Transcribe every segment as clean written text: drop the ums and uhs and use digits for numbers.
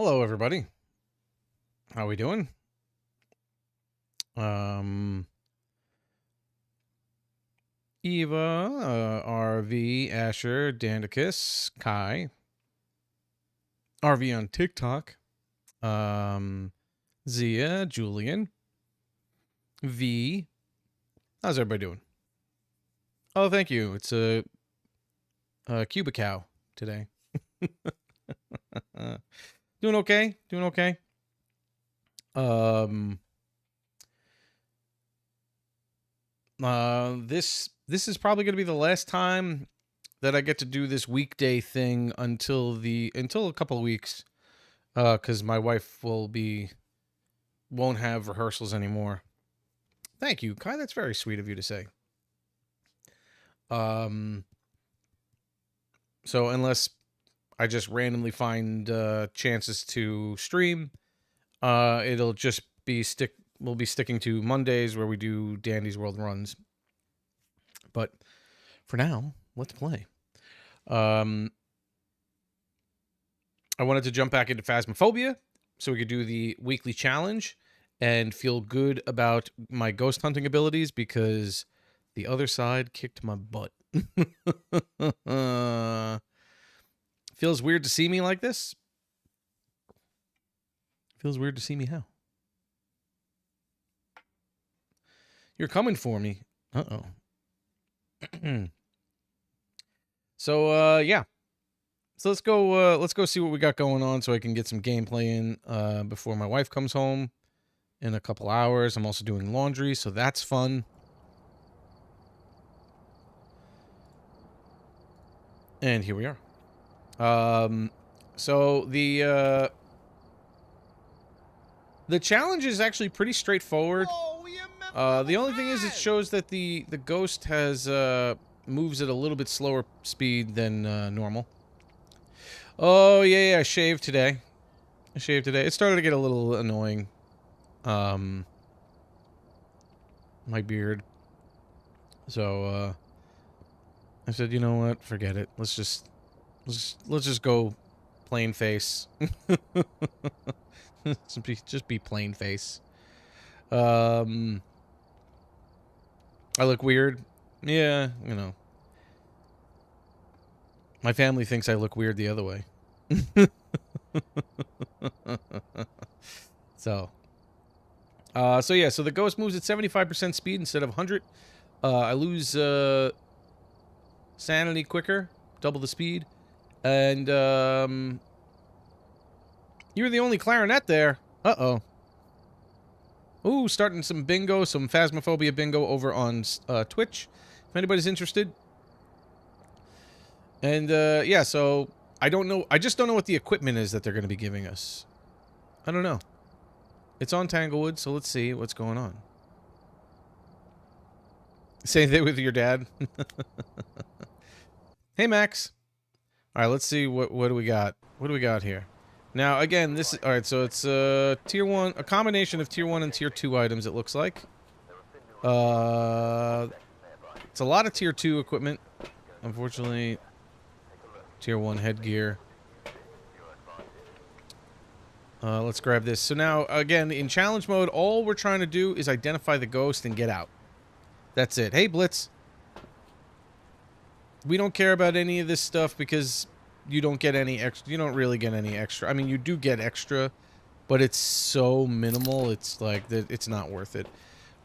Hello, everybody. How we doing? Um, Eva, RV, Asher, Dandicus, Kai, RV on TikTok, um, Zia, Julian, V. How's everybody doing? Oh, thank you. It's a Cubicow today. Doing okay. Doing okay. Um, this is probably going to be the last time that I get to do this weekday thing until a couple of weeks, because my wife won't have rehearsals anymore. Thank you, Kai. That's very sweet of you to say. Um, so unless I just randomly find chances to stream, it'll just be we'll be sticking to Mondays where we do Dandy's World runs. But for now, let's play. I wanted to jump back into Phasmophobia so we could do the weekly challenge and feel good about my ghost hunting abilities because the other side kicked my butt. Feels weird to see me like this. Feels weird to see me how? You're coming for me. Uh-oh. So, yeah. So let's go see what we got going on so I can get some gameplay in before my wife comes home in a couple hours. I'm also doing laundry, so that's fun. And here we are. So the challenge is actually pretty straightforward. The only thing is it shows that the ghost has moves at a little bit slower speed than normal. Oh yeah, I shaved today. It started to get a little annoying. My beard. So I said, you know what? Forget it. Let's just go plain face. just be plain face. I look weird. Yeah, you know. My family thinks I look weird the other way. So yeah, so the ghost moves at 75% speed instead of 100. I lose sanity quicker, double the speed. And you're the only clarinet there. Uh-oh. Ooh, starting some bingo, some Phasmophobia bingo over on Twitch, if anybody's interested. And, yeah, so I don't know. I just don't know what the equipment is that they're going to be giving us. I don't know. It's on Tanglewood, so let's see what's going on. Same thing with your dad. Hey, Max. All right, let's see what do we got. What do we got here? Now, again, this is... All right, so it's Tier 1... A combination of Tier 1 and Tier 2 items, it looks like. It's a lot of Tier 2 equipment. Unfortunately, Tier 1 headgear. Let's grab this. So now, again, in challenge mode, all we're trying to do is identify the ghost and get out. That's it. Hey, Blitz. We don't care about any of this stuff because you don't get any extra. You don't really get any extra. I mean, you do get extra, but it's so minimal. It's like it's not worth it.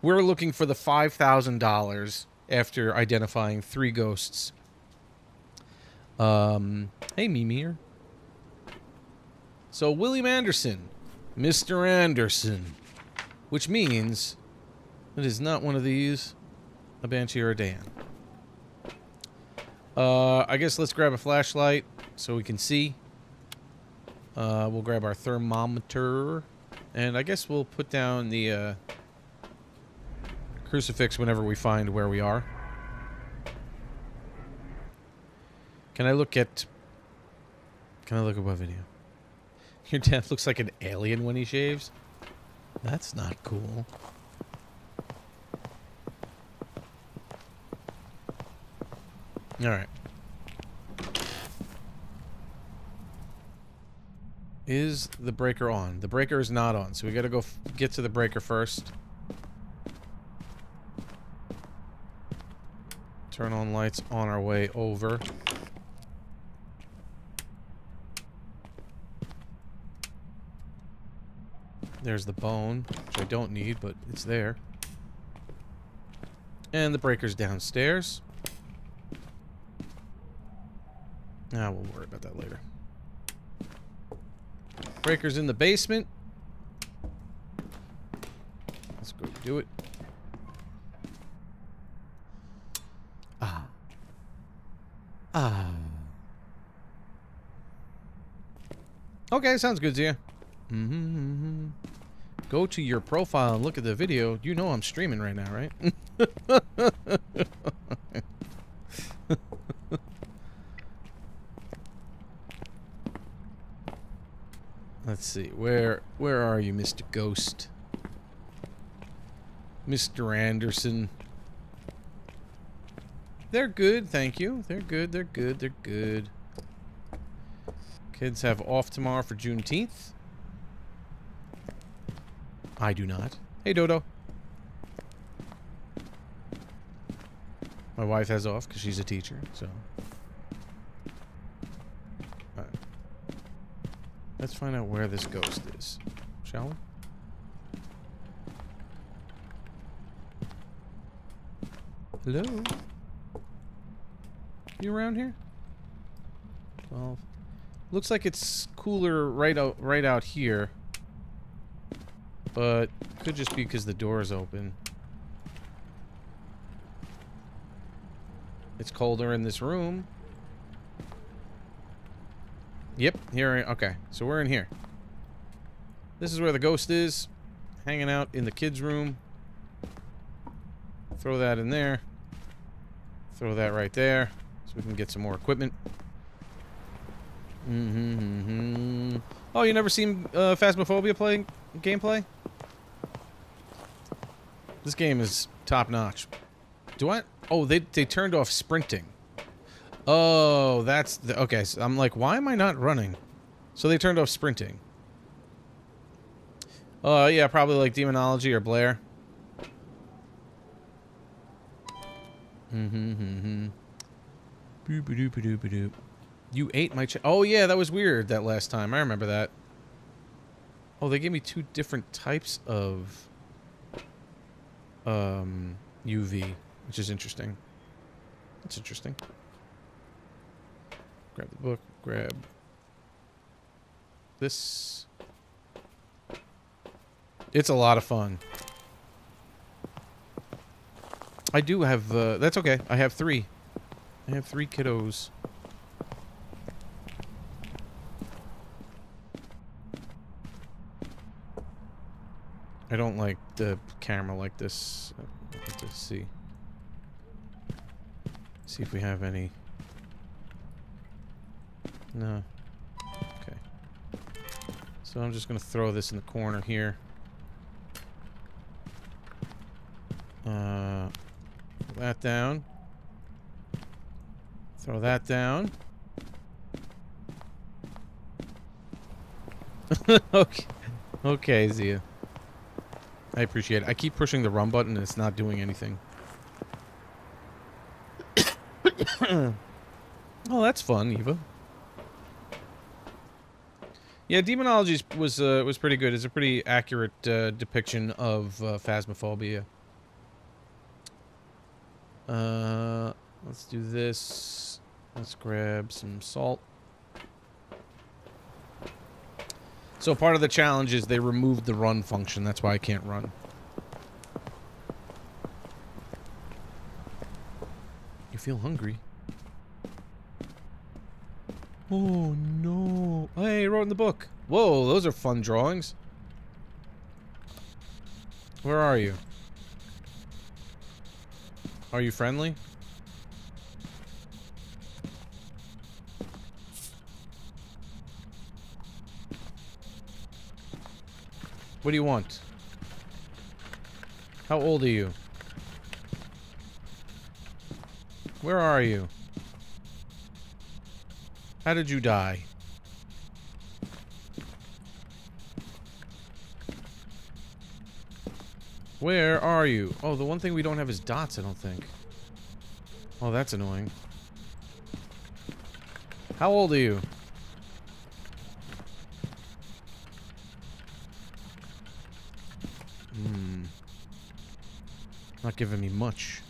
We're looking for the $5,000 after identifying 3 ghosts. Hey, Mimir. So William Anderson, Mr. Anderson, which means it is not one of these, a Banshee or a Dan. I guess let's grab a flashlight so we can see. We'll grab our thermometer, and I guess we'll put down the crucifix whenever we find where we are. Can I look at what video? Your dad looks like an alien when he shaves? That's not cool. Alright. Is the breaker on? The breaker is not on, so we gotta go get to the breaker first. Turn on lights on our way over. There's the bone, which I don't need, but it's there. And the breaker's downstairs. Nah, we'll worry about that later. Breaker's in the basement. Let's go do it. Ah. Ah. Okay, sounds good, Zia. Go to your profile and look at the video. You know I'm streaming right now, right? Let's see. Where are you, Mr. Ghost? Mr. Anderson. They're good, thank you. They're good, they're good, they're good. Kids have off tomorrow for Juneteenth. I do not. Hey, Dodo. My wife has off because she's a teacher, so. Alright. Let's find out where this ghost is, shall we? Hello? You around here? 12. Looks like it's cooler right out here. But could just be because the door is open. It's colder in this room. Yep, here. Okay, so we're in here. This is where the ghost is, hanging out in the kids' room. Throw that in there. Throw that right there, so we can get some more equipment. Oh, you never seen Phasmophobia gameplay? This game is top notch. Do I? Oh, they turned off sprinting. Oh, that's the, okay. So I'm like, why am I not running? So they turned off sprinting. Yeah, probably like Demonology or Blair. Boop-a-doop-a-doop-a-doop. You ate my oh yeah, that was weird that last time. I remember that. Oh, they gave me two different types of UV, which is interesting. That's interesting. Grab the book, grab this. It's a lot of fun. I do have, that's okay. I have 3. I have 3 kiddos. I don't like the camera like this. Let's see. See if we have any. No. Okay. So I'm just gonna throw this in the corner here. Put that down. Throw that down. Okay. Okay, Zia. I appreciate it. I keep pushing the run button and it's not doing anything. Oh, that's fun, Eva. Yeah, Demonology was pretty good. It's a pretty accurate depiction of Phasmophobia. Let's do this. Let's grab some salt. So part of the challenge is they removed the run function. That's why I can't run. You feel hungry? Oh no. Hey, I wrote in the book. Whoa, those are fun drawings. Where are you? Are you friendly? What do you want? How old are you? Where are you? How did you die? Where are you? Oh, the one thing we don't have is dots, I don't think. Oh, that's annoying. How old are you? Not giving me much.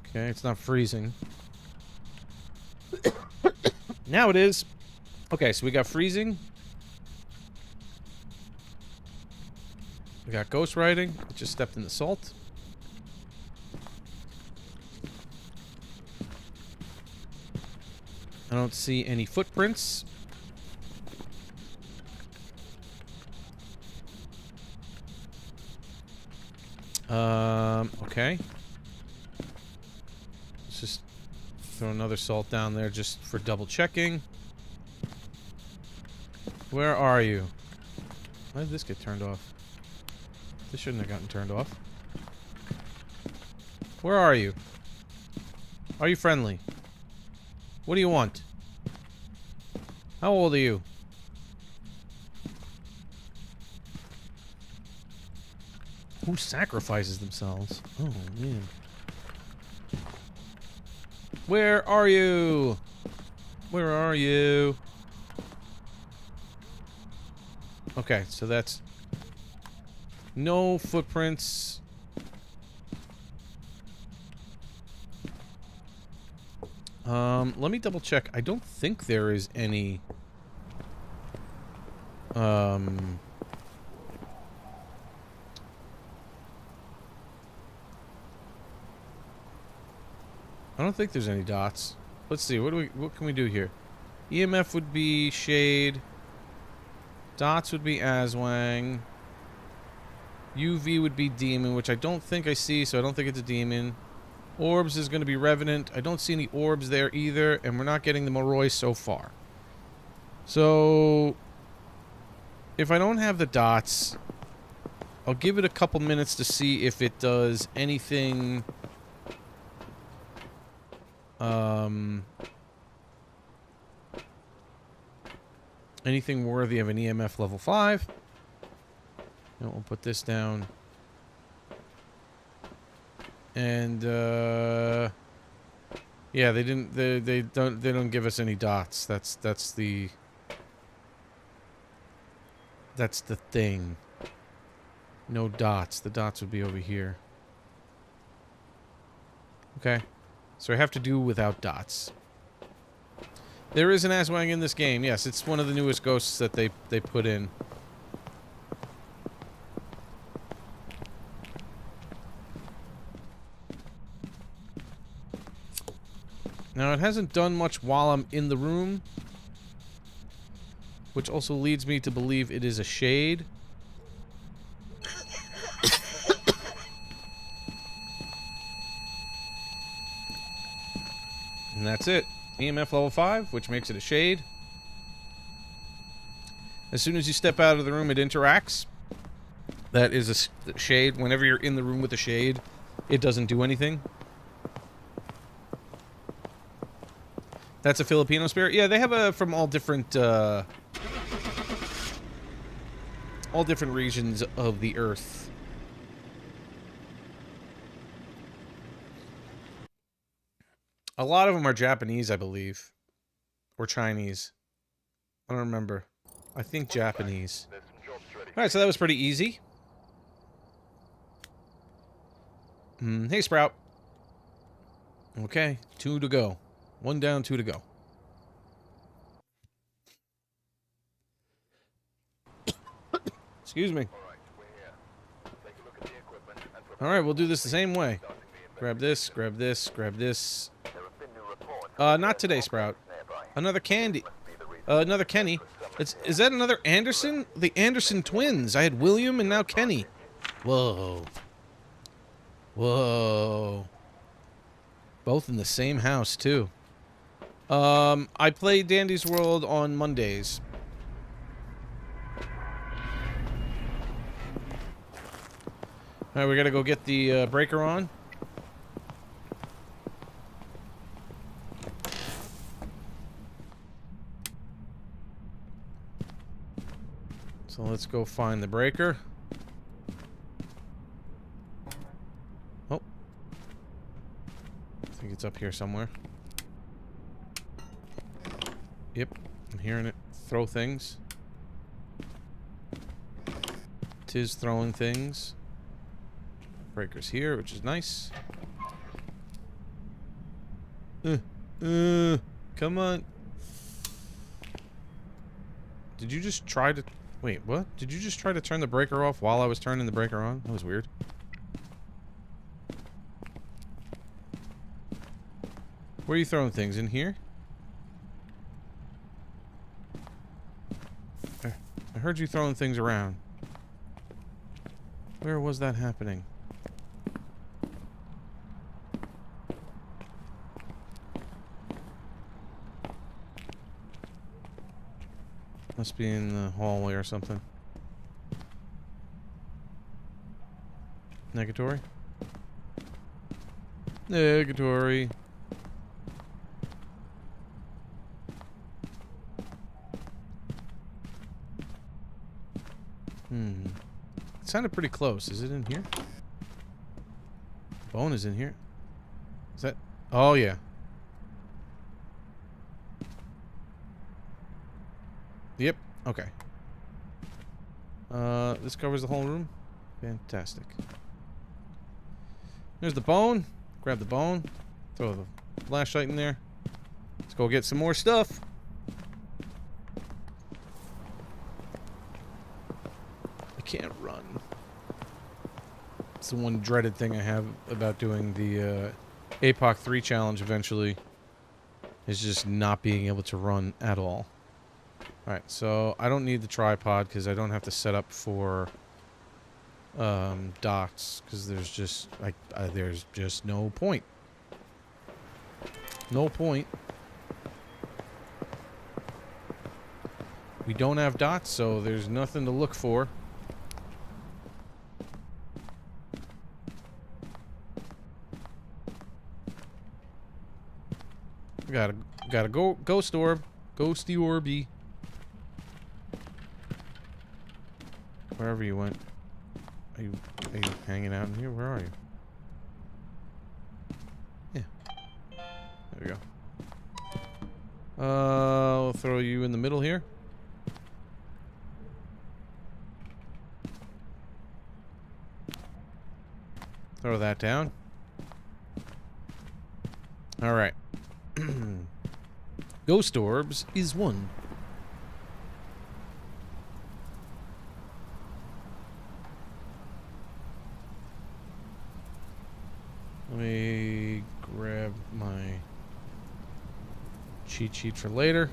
Okay, it's not freezing. Now it is. Okay, so we got freezing. We got ghostwriting. It just stepped in the salt. I don't see any footprints. Okay. Let's just throw another salt down there just for double checking. Where are you? Why did this get turned off? This shouldn't have gotten turned off. Where are you? Are you friendly? What do you want? How old are you? Who sacrifices themselves? Oh, man. Where are you? Where are you? Okay, so that's... no footprints. Let me double check. I don't think there is any... I don't think there's any dots. Let's see. What can we do here? EMF would be shade. Dots would be Aswang. UV would be demon, which I don't think I see, so I don't think it's a demon. Orbs is going to be Revenant. I don't see any orbs there either, and we're not getting the Moroi so far. So, if I don't have the dots, I'll give it a couple minutes to see if it does anything... anything worthy of an EMF level 5. And we'll put this down. And yeah, they don't give us any dots. That's the thing. No dots. The dots would be over here. Okay. So I have to do without dots. There is an Aswang in this game. Yes, it's one of the newest ghosts that they put in. Now, it hasn't done much while I'm in the room, which also leads me to believe it is a shade. And that's it. EMF level 5, which makes it a shade. As soon as you step out of the room, it interacts. That is a shade. Whenever you're in the room with a shade, it doesn't do anything. That's a Filipino spirit? Yeah, they have from all different regions of the earth. A lot of them are Japanese, I believe. Or Chinese. I don't remember. I think Japanese. Alright, so that was pretty easy. Hey, Sprout. Okay, 2 to go. 1 down, 2 to go. Excuse me. Alright, we'll do this the same way. Grab this, grab this, grab this. Not today, Sprout. Another candy. Another Kenny. Is that another Anderson? The Anderson twins. I had William and now Kenny. Whoa. Whoa. Both in the same house, too. I play Dandy's World on Mondays. Alright, we gotta go get the breaker on. So So let's go find the breaker. Oh. I think it's up here somewhere. Yep, I'm hearing it throw things. Tis throwing things. Breaker's here, which is nice. Come on. Did you just try to... Wait, what? Did you just try to turn the breaker off while I was turning the breaker on? That was weird. Where are you throwing things? In here? I heard you throwing things around. Where was that happening? Must be in the hallway or something. Negatory? Negatory. It sounded pretty close. Is it in here? Bone is in here. Is that... Oh, yeah. Yep. Okay. This covers the whole room. Fantastic. There's the bone. Grab the bone. Throw the flashlight in there. Let's go get some more stuff. I can't run. It's the one dreaded thing I have about doing the APOC 3 challenge eventually. Is just not being able to run at all. Alright, so I don't need the tripod because I don't have to set up for docks because there's just no point. No point. We don't have dots, so there's nothing to look for. Gotta go ghost orb. Ghosty orby. Wherever you went. Are you hanging out in here? Where are you? Yeah. There we go. We'll throw you in the middle here. Throw that down. Alright. Ghost orbs is one. Let me grab my cheat sheet for later.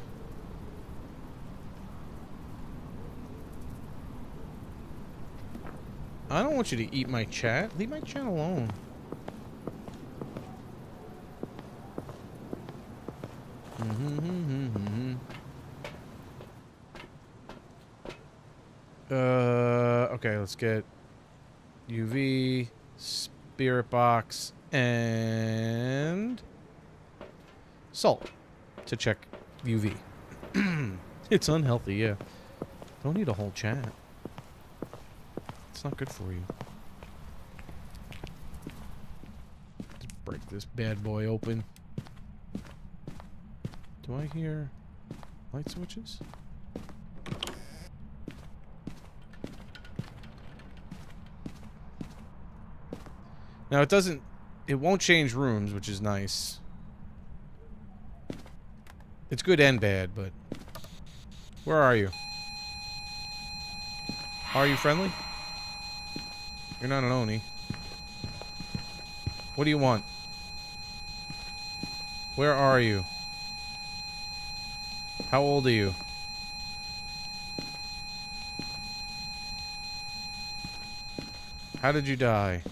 I don't want you to eat my chat. Leave my chat alone. Okay, let's get UV, spirit box, and salt to check UV. It's unhealthy, yeah. Don't eat a whole chat. It's not good for you. Let's break this bad boy open. Do I hear light switches? Now it won't change rooms, which is nice. It's good and bad, but where are you? Are you friendly? You're not an Oni. What do you want? Where are you? How old are you? How did you die?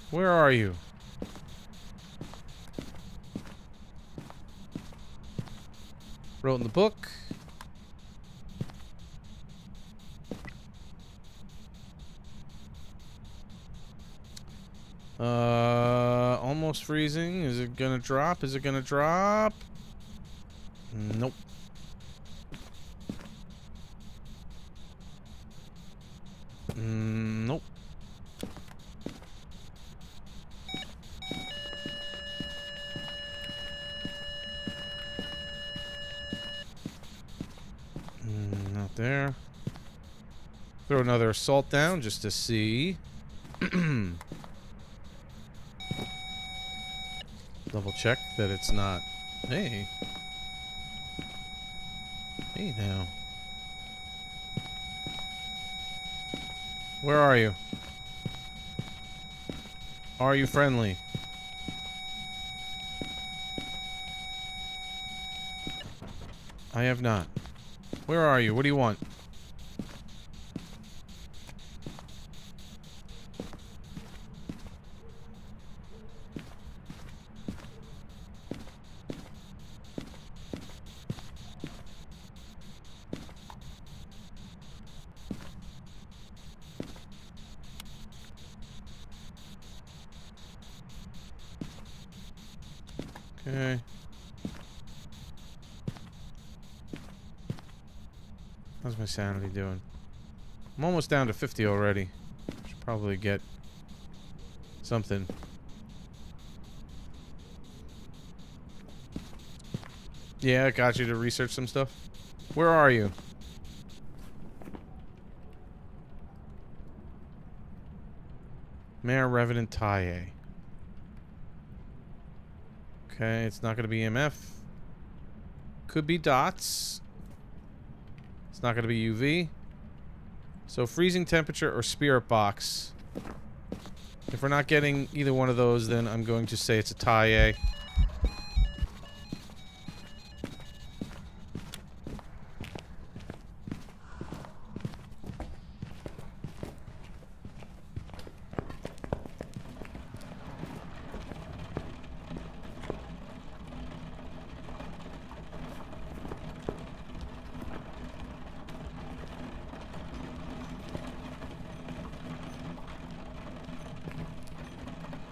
Where are you? Wrote in the book. Almost freezing. Is it gonna drop? Is it gonna drop? Nope. Nope. Not there. Throw another assault down just to see. Double check that it's not. Hey. Hey now. Where are you? Are you friendly? I have not. Where are you? What do you want? Okay. How's my sanity doing? I'm almost down to 50 already. Should probably get something. Yeah, I got you to research some stuff. Where are you? Mayor Revenant Taye. Okay, it's not going to be MF. Could be dots. It's not going to be UV. So freezing temperature or spirit box. If we're not getting either one of those, then I'm going to say it's a Taye.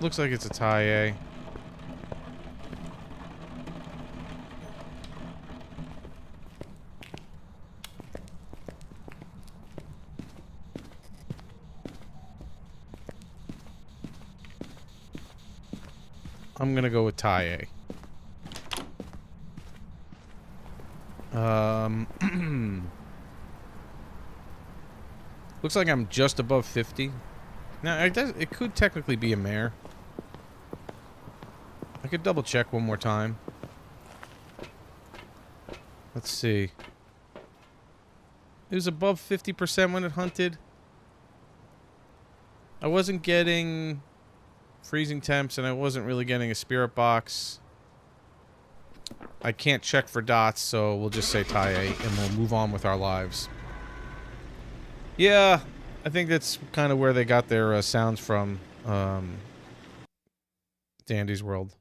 Looks like it's a Taye. I'm gonna go with Taye. Looks like I'm just above 50. Now, it could technically be a mare. I could double check one more time. Let's see. It was above 50% when it hunted. I wasn't getting freezing temps, and I wasn't really getting a spirit box. I can't check for dots, so we'll just say Taye, and we'll move on with our lives. Yeah, I think that's kind of where they got their sounds from. Dandy's World.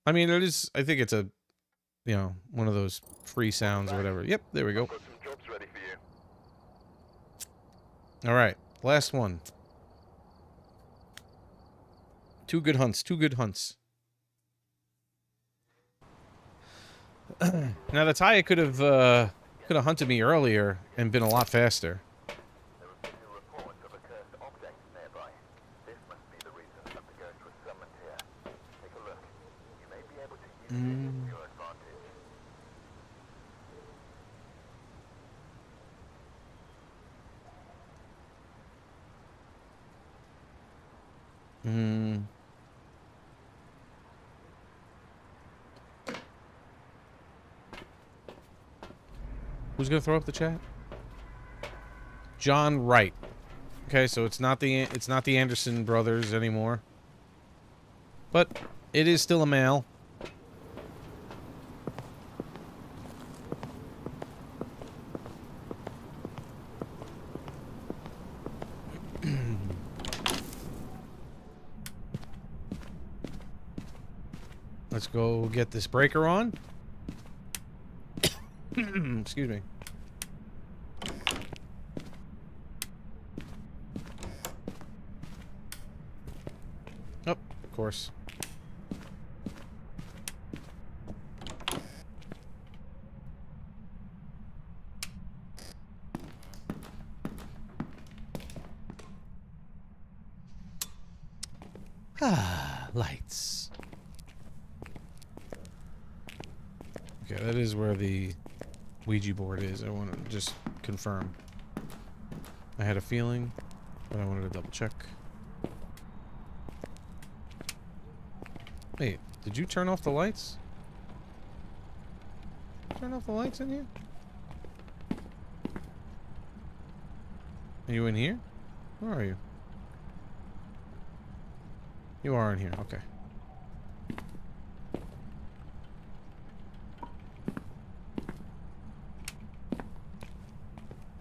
I mean, it is. I think it's a, you know, one of those free sounds or whatever. Yep, there we go. All right, last one. Two good hunts. Two good hunts. Now the Taye could have hunted me earlier and been a lot faster. Who's gonna throw up the chat? John Wright. Okay, so it's not the Anderson brothers anymore, but it is still a male. Let's go get this breaker on. Excuse me. Oh, of course. Ah, lights. Okay, that is where the Ouija board is. I want to just confirm. I had a feeling, but I wanted to double check. Wait, did you turn off the lights? Turn off the lights in here? Are you in here? Where are you? You are in here, okay.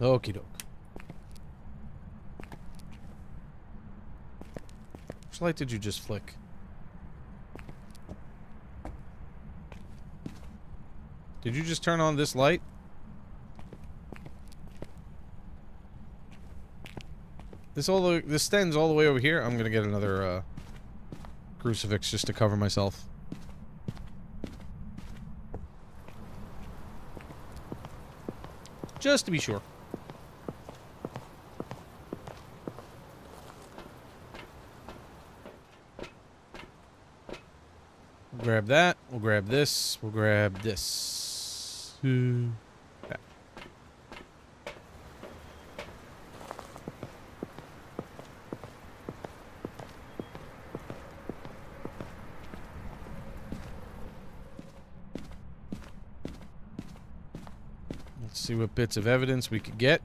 Okie doke. Which light did you just flick? Did you just turn on this light? This stands all the way over here. I'm gonna get another crucifix just to cover myself. Just to be sure. We'll grab that. We'll grab this. We'll grab this. That. Let's see what bits of evidence we could get.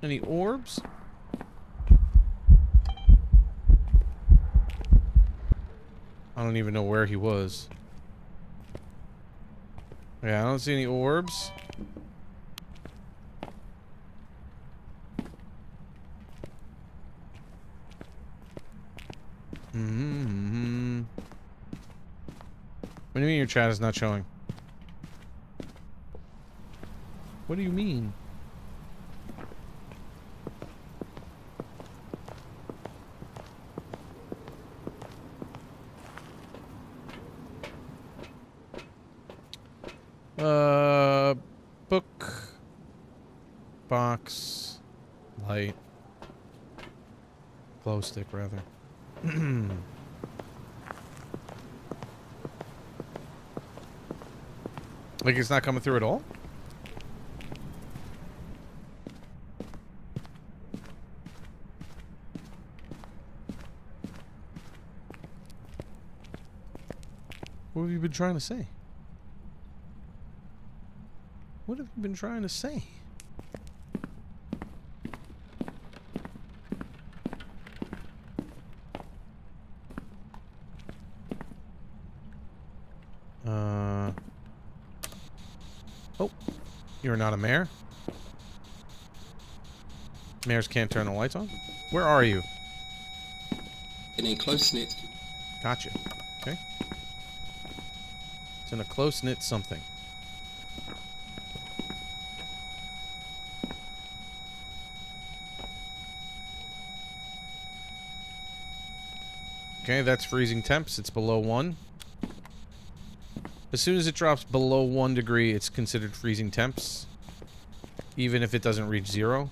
Any orbs? I don't even know where he was. Yeah, I don't see any orbs. Mm-hmm. What do you mean your chat is not showing? What do you mean? Book. Box. Light. Glow stick, rather. Like it's not coming through at all? What have you been trying to say? What have you been trying to say? Oh, you're not a mayor? Mayors can't turn the lights on? Where are you? In a close-knit... Gotcha. Okay. It's in a close-knit something. Okay, that's freezing temps. It's below 1. As soon as it drops below 1 degree, it's considered freezing temps. Even if it doesn't reach 0.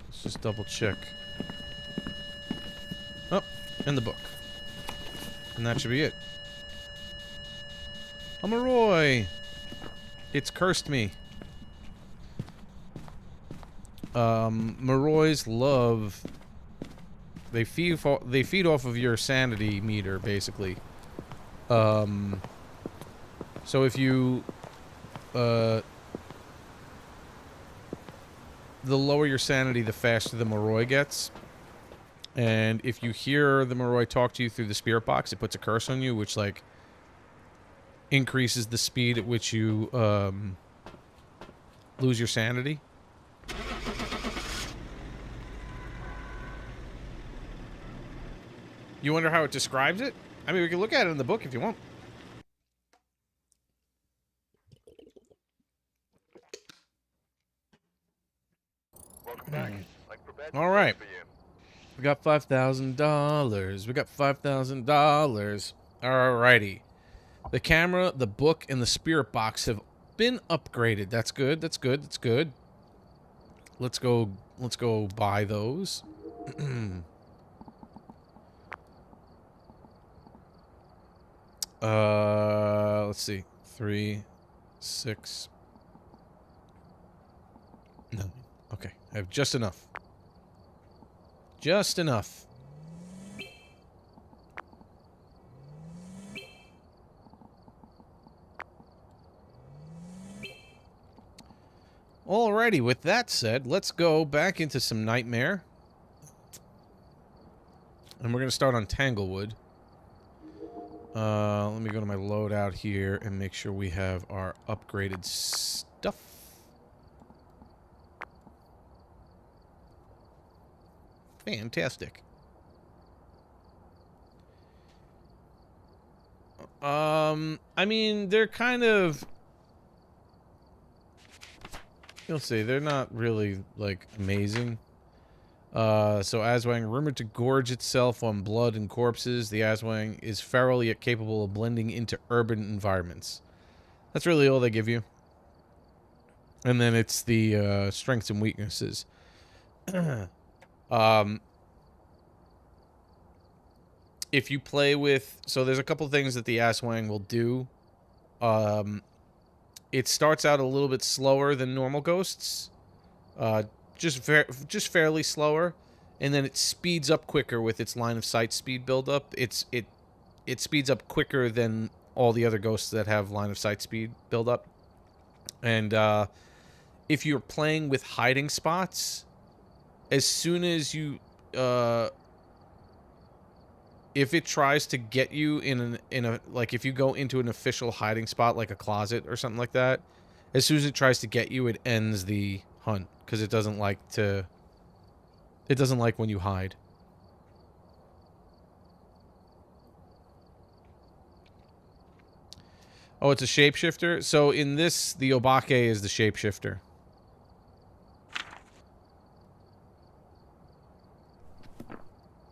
Let's just double check. Oh, and the book. And that should be it. I'm a Roy. It's cursed me. Maroys love... They feed off of your sanity meter, basically. So if you... the lower your sanity, the faster the Moroi gets. And if you hear the Moroi talk to you through the spirit box, it puts a curse on you, which, like, increases the speed at which you, lose your sanity. You wonder how it describes it? I mean, we can look at it in the book if you want. All right. We got $5,000. We got $5,000. Alrighty. The camera, the book, and the spirit box have been upgraded. That's good. That's good. That's good. Let's go buy those. Let's see. 3, 6. No. Okay. I have just enough. Just enough. Alrighty, with that said, let's go back into some Nightmare. And we're going to start on Tanglewood. Let me go to my loadout here and make sure we have our upgraded stuff. Fantastic. I mean, they're kind of... You'll see, they're not really, like, amazing. So Aswang, rumored to gorge itself on blood and corpses, the Aswang is feral yet capable of blending into urban environments. That's really all they give you. And then it's the strengths and weaknesses. If you play with... So there's a couple things that the Aswang will do. It starts out a little bit slower than normal ghosts. Just fairly slower. And then it speeds up quicker with its line of sight speed buildup. It speeds up quicker than all the other ghosts that have line of sight speed buildup. And if you're playing with hiding spots, as soon as you... if it tries to get you in a like if you go into an official hiding spot like a closet or something like that, as soon as it tries to get you, it ends the hunt because it doesn't like when you hide. Oh, it's a shapeshifter. So in this, the Obake is the shapeshifter.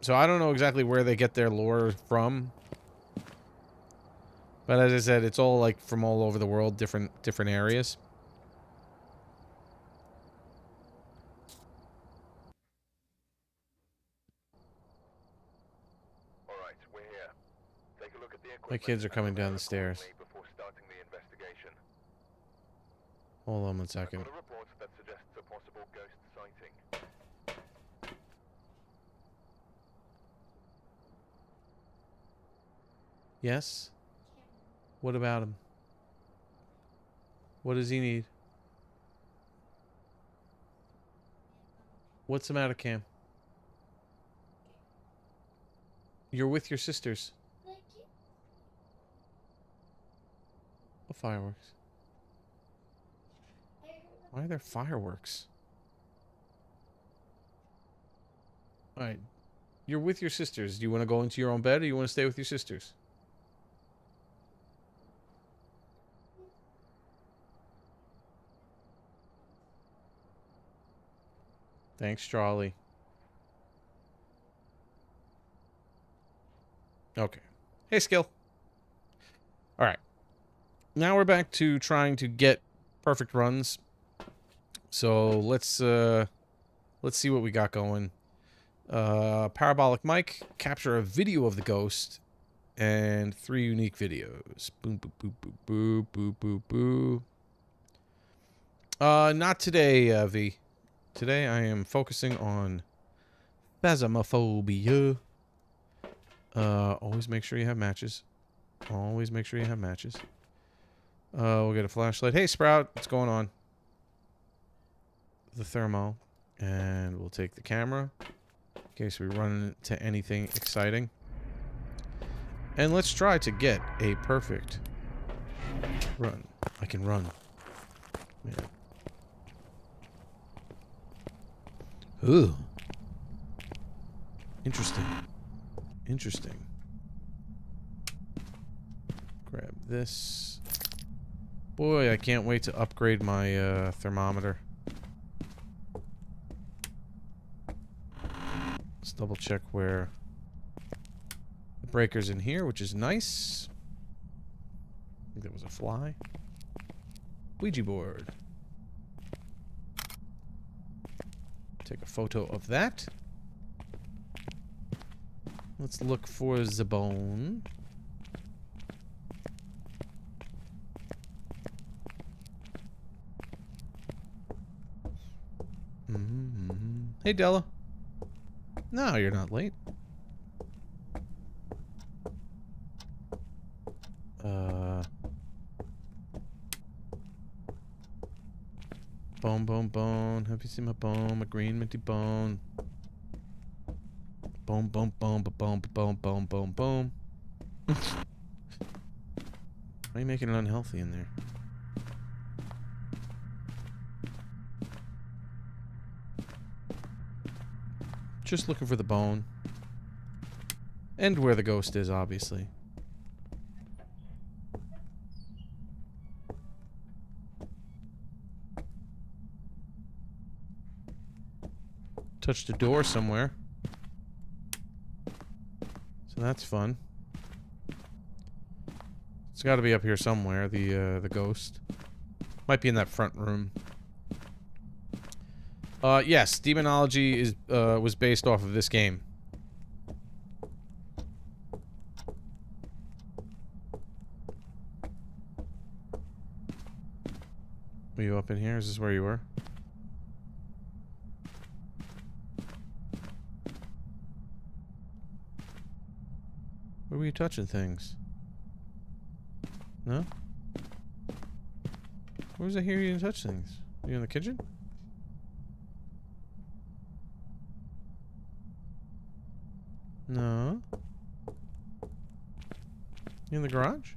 So I don't know exactly where they get their lore from. But as I said, it's all like from all over the world, different areas. All right, we're here. Take a look at the My kids are coming down the stairs. before starting the investigation. Hold on one second. Got a report that suggests a possible ghost sighting. Yes? What about him? What does he need? What's the matter, Cam? You're with your sisters. What fireworks? Why are there fireworks? Alright. You're with your sisters. Do you want to go into your own bed or do you want to stay with your sisters? Thanks, Charlie. Okay. Hey, Skill. Alright. Now we're back to trying to get perfect runs. So let's see what we got going. Parabolic mic, capture a video of the ghost, and 3 unique videos. Boom, boop, boop, boop, boop, boop, boop, boop. Not today, V. Today I am focusing on Phasmophobia. Always make sure you have matches. Always make sure you have matches. We'll get a flashlight. Hey, Sprout, what's going on? The thermo. And we'll take the camera. In case we run into anything exciting. And let's try to get a perfect run. I can run. Man. Ooh. Interesting. Interesting. Grab this. Boy, I can't wait to upgrade my thermometer. double check where the breaker's in here, which is nice. I think that was a fly. Ouija board. Take a photo of that. Let's look for the bone. Hey, Della. No, you're not late. Bone, bone, bone. Have you seen my bone? My green minty bone. Boom, boom, boom, boom, boom, boom, boom, boom. Why are you making it unhealthy in there? Just looking for the bone. And where the ghost is, obviously. Touched a door somewhere. So that's fun. It's got to be up here somewhere, the ghost. Might be in that front room. Yes, demonology is was based off of this game. Were you up in here? Is this where you were? Where were you touching things? No? Where was I hear you touch things? You in the kitchen? No. You in the garage?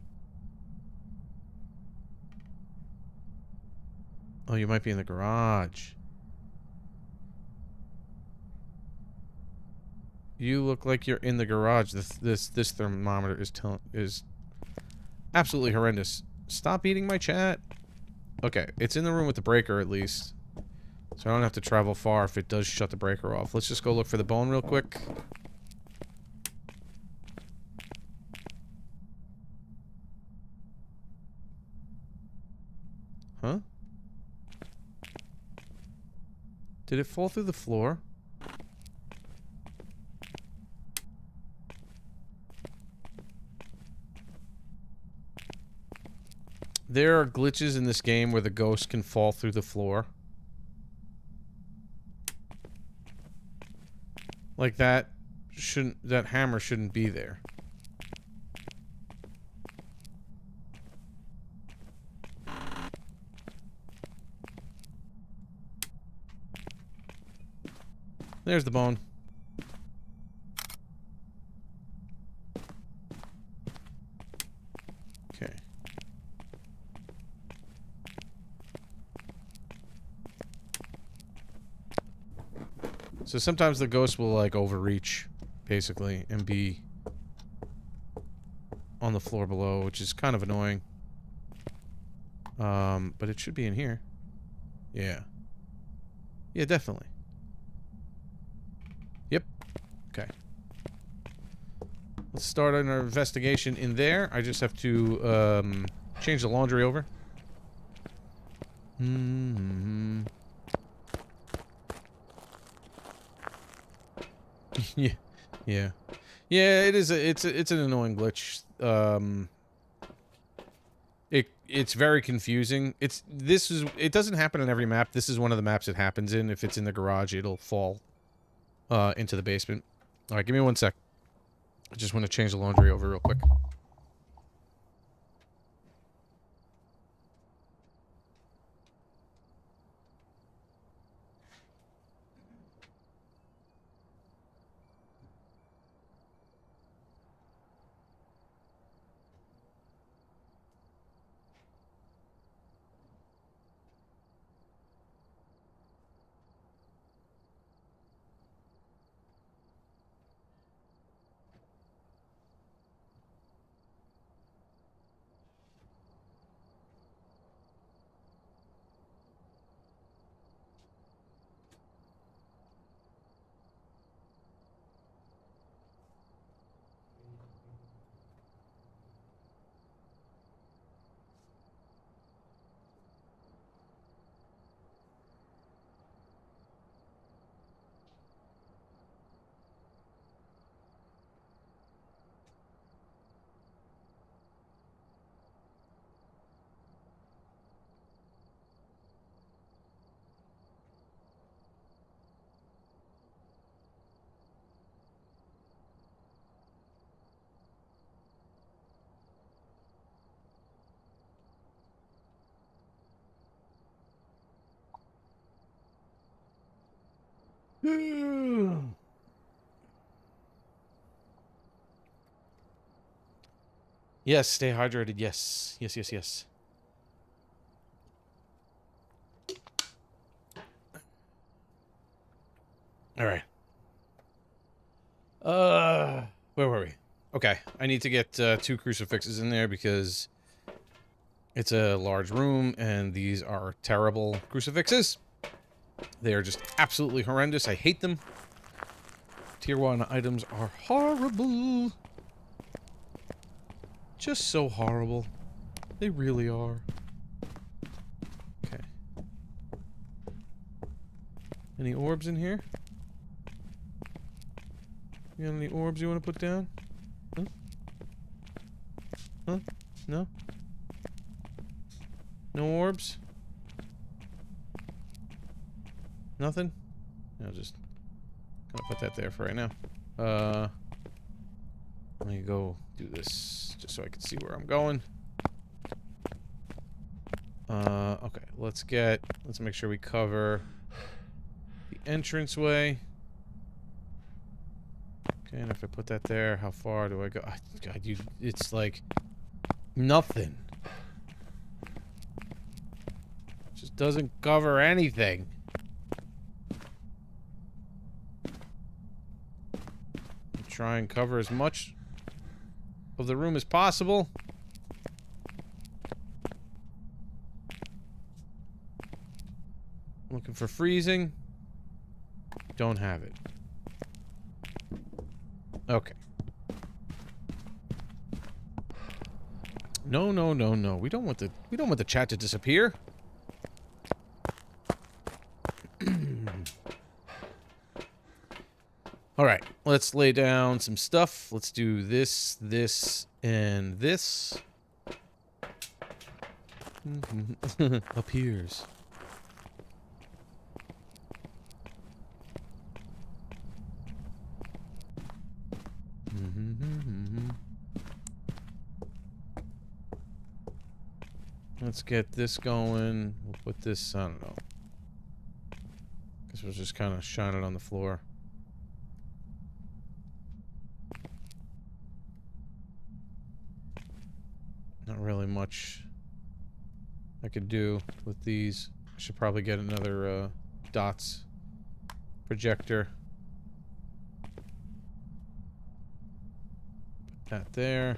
Oh, you might be in the garage. You look like you're in the garage. This thermometer is absolutely horrendous. Stop eating my chat. Okay, it's in the room with the breaker at least. So I don't have to travel far if it does shut the breaker off. Let's just go look for the bone real quick. Huh? Did it fall through the floor? There are glitches in this game where the ghost can fall through the floor. Like that hammer shouldn't be there. There's the bone. Okay. So sometimes the ghost will like overreach, basically, and be on the floor below, which is kind of annoying. But it should be in here. Yeah. Yeah, definitely. Yep. Okay. Let's start on our investigation in there. I just have to change the laundry over. Yeah, yeah, yeah. It is. It's an annoying glitch. It's very confusing. It doesn't happen in every map. This is one of the maps it happens in. If it's in the garage, it'll fall into the basement. All right, give me 1 sec. I just want to change the laundry over real quick. Yes, stay hydrated. Yes. Yes, yes, yes. All right. Where were we? Okay, I need to get 2 crucifixes in there because it's a large room and these are terrible crucifixes. They are just absolutely horrendous. I hate them. Tier 1 items are horrible. Just so horrible. They really are. Okay. Any orbs in here? You got any orbs you want to put down? Huh? Huh? No? No orbs? Nothing? I'll just gonna put that there for right now. Let me go do this just so I can see where I'm going. Okay, let's make sure we cover the entranceway. Okay, and if I put that there, how far do I go? God, it's like nothing. Just doesn't cover anything. Try and cover as much of the room as possible. Looking for freezing. Don't have it. Okay. No, no, no, no. We don't want the chat to disappear. All right, let's lay down some stuff. Let's do this, this, and this. Appears. Let's get this going. We'll put this, I don't know. Guess we'll just kind of shine it on the floor. Not really much I could do with these. I should probably get another dots projector. Put that there.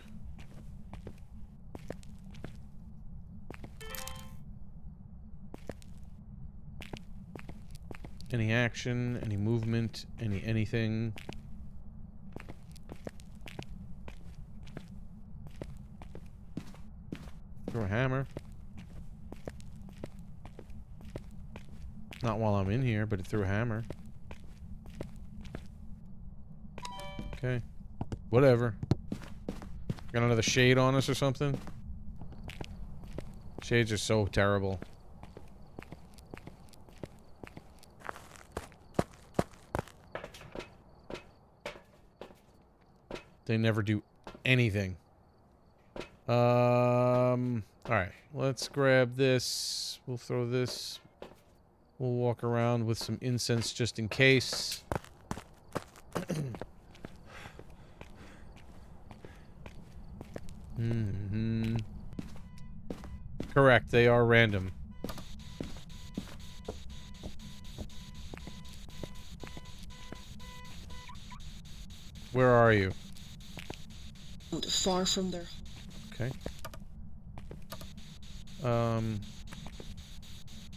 Any action, any movement, anything. Throw a hammer. Not while I'm in here, but it threw a hammer. Okay. Whatever. Got another shade on us or something? Shades are so terrible. They never do anything. Alright. Let's grab this. We'll throw this. We'll walk around with some incense just in case. Correct, they are random. Where are you? Far from there. Okay.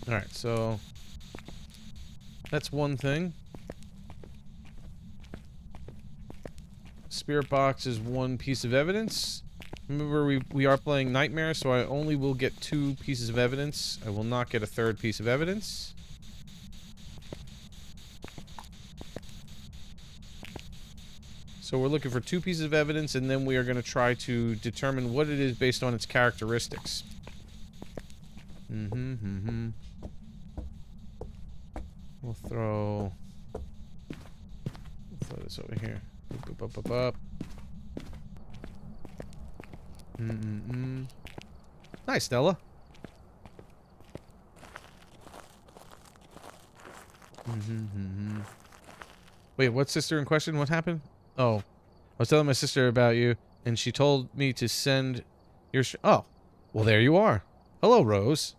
Alright, so that's one thing. Spirit box is one piece of evidence. Remember, we are playing Nightmare, so I only will get 2 pieces of evidence. I will not get a 3rd piece of evidence. So we're looking for 2 pieces of evidence, and then we are going to try to determine what it is based on its characteristics. We'll throw this over here. Up. Nice, Stella. Wait, what sister in question? What happened? Oh, I was telling my sister about you, and she told me to send your... Oh, well, there you are. Hello, Rose.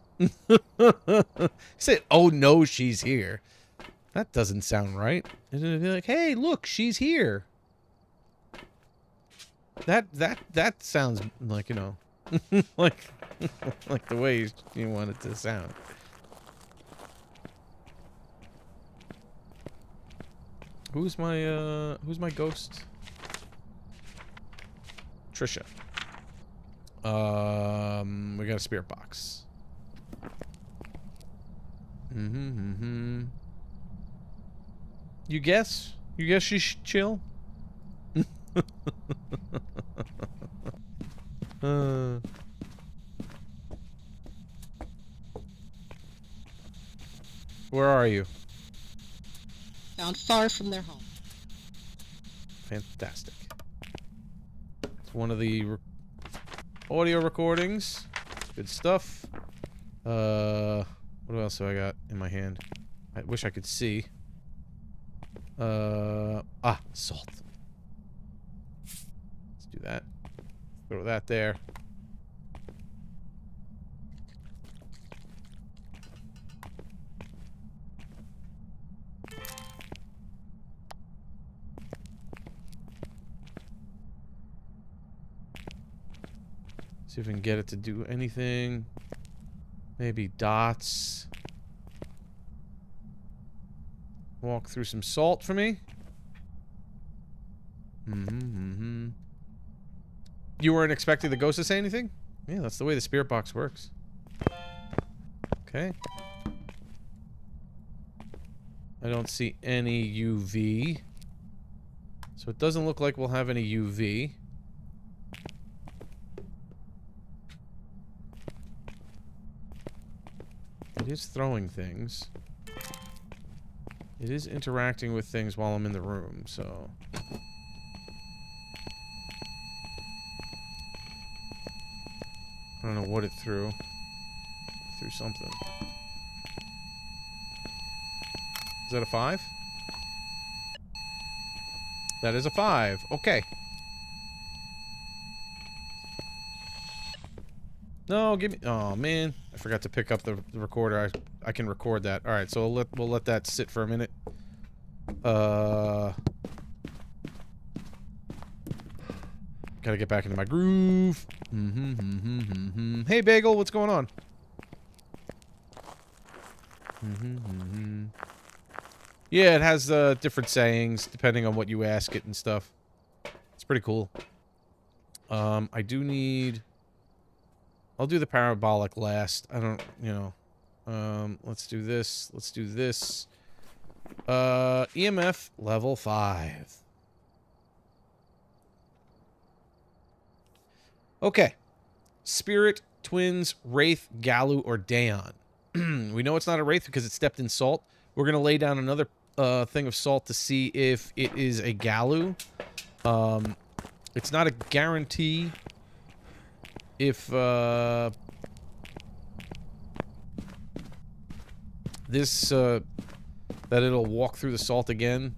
Said, oh, no, she's here. That doesn't sound right. And it'd be like, hey, look, she's here. That sounds like, you know, like the way you want it to sound. Who's my ghost? Trisha. We got a spirit box. You guess? You guess she's chill? Where are you? Found far from their home. Fantastic. It's one of the audio recordings. Good stuff. What else have I got in my hand? I wish I could see. Salt. Let's do that. Throw that there. See if we can get it to do anything. Maybe dots. Walk through some salt for me. You weren't expecting the ghost to say anything? Yeah, that's the way the spirit box works. Okay. I don't see any UV. So it doesn't look like we'll have any UV. It is throwing things. It is interacting with things while I'm in the room, so... I don't know what it threw. It threw something. Is that a 5? That is a 5. Okay. No, give me... Oh, man. I forgot to pick up the recorder. I can record that. Alright, so we'll let that sit for a minute. Gotta get back into my groove. Hey, Bagel, what's going on? Yeah, it has different sayings depending on what you ask it and stuff. It's pretty cool. I do need... I'll do the parabolic last. I don't, you know. Let's do this. Let's do this. EMF level 5. Okay. Spirit, Twins, Wraith, Galu, or Daon. We know it's not a Wraith because it stepped in salt. We're going to lay down another thing of salt to see if it is a Galu. It's not a guarantee if this that it'll walk through the salt again,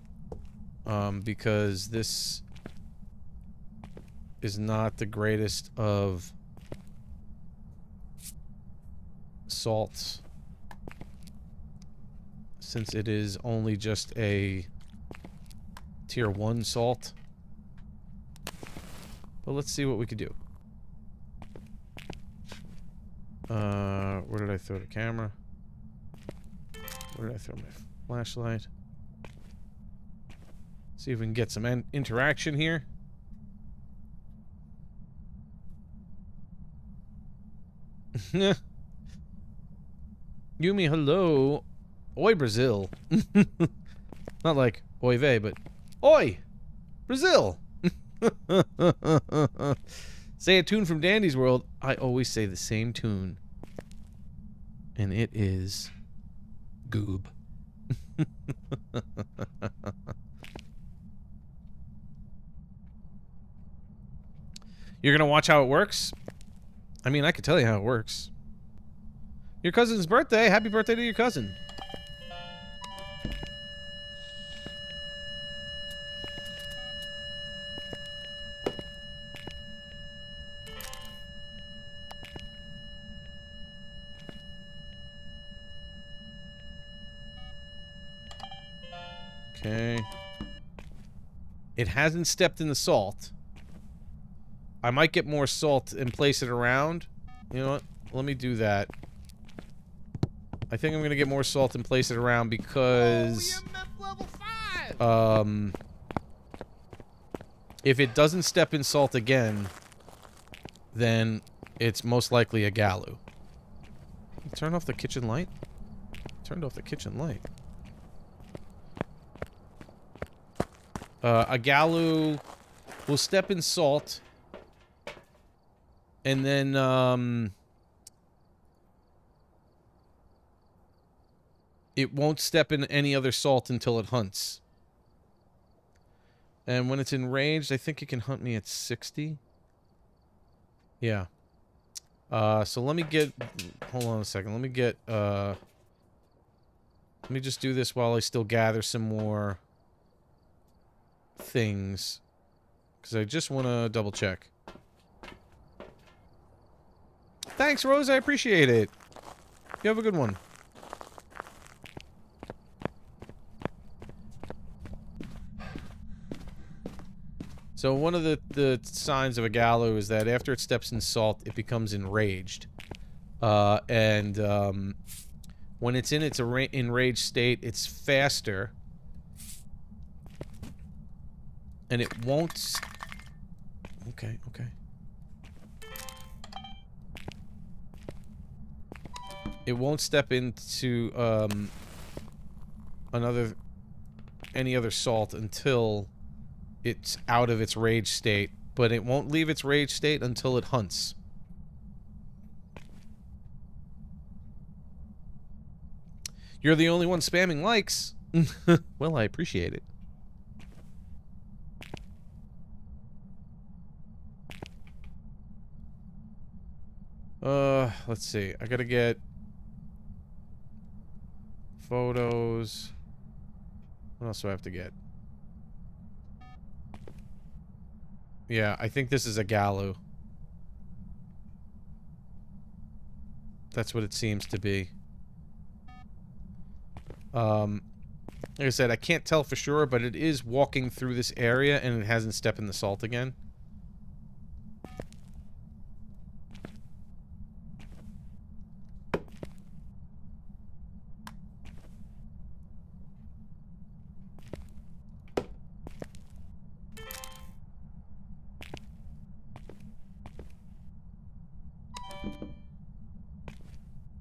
because this is not the greatest of salts, since it is only just a tier 1 salt. But let's see what we could do. Where did I throw the camera? Where did I throw my flashlight? See if we can get some interaction here. Yumi, hello. Oi, Brazil. Not like oi vey, but oi, Brazil. Say a tune from Dandy's World. I always say the same tune. And it is Goob. You're gonna watch how it works? I mean, I could tell you how it works. Your cousin's birthday. Happy birthday to your cousin. Okay. It hasn't stepped in the salt. I might get more salt and place it around. You know what? Let me do that. I think I'm gonna get more salt and place it around because... if it doesn't step in salt again, then it's most likely a Galu. Turn off the kitchen light? Turned off the kitchen light. A Galu will step in salt, and then, it won't step in any other salt until it hunts. And when it's enraged, I think it can hunt me at 60. Yeah. So let me get... Hold on a second. Let me get, let me just do this while I still gather some more things. Because I just want to double check. Thanks, Rose. I appreciate it. You have a good one. So one of the signs of a Galu is that after it steps in salt, it becomes enraged. When it's in its enraged state, it's faster. And it won't... Okay, okay. It won't step into, any other salt until it's out of its rage state. But it won't leave its rage state until it hunts. You're the only one spamming likes. Well, I appreciate it. Let's see. I gotta get photos. What else do I have to get? Yeah, I think this is a Galu. That's what it seems to be. Like I said, I can't tell for sure, but it is walking through this area and it hasn't stepped in the salt again.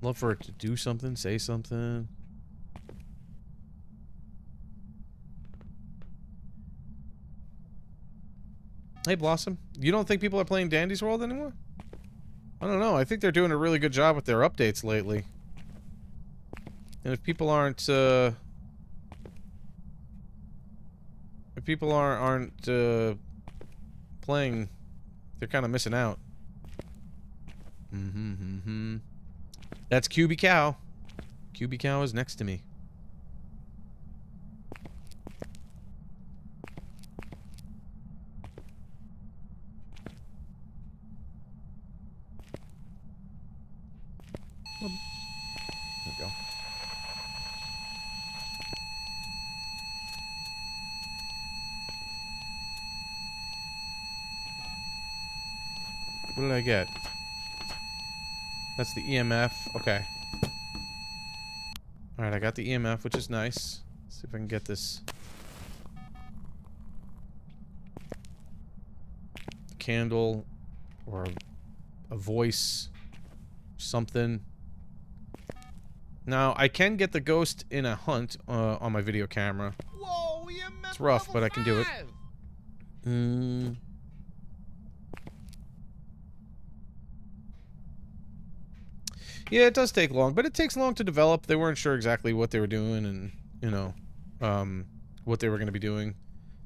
Love for it to do something, say something. Hey, Blossom. You don't think people are playing Dandy's World anymore? I don't know. I think they're doing a really good job with their updates lately. And if people aren't, if people aren't playing, they're kind of missing out. That's QB Cow. QB Cow is next to me. There we go. What did I get? That's the EMF. Okay. Alright, I got the EMF, which is nice. Let's see if I can get this. Candle. Or a voice. Something. Now, I can get the ghost in a hunt on my video camera. Whoa, It's rough, but I can do it. Yeah, it does take long, but it takes long to develop. They weren't sure exactly what they were doing and, you know, what they were going to be doing.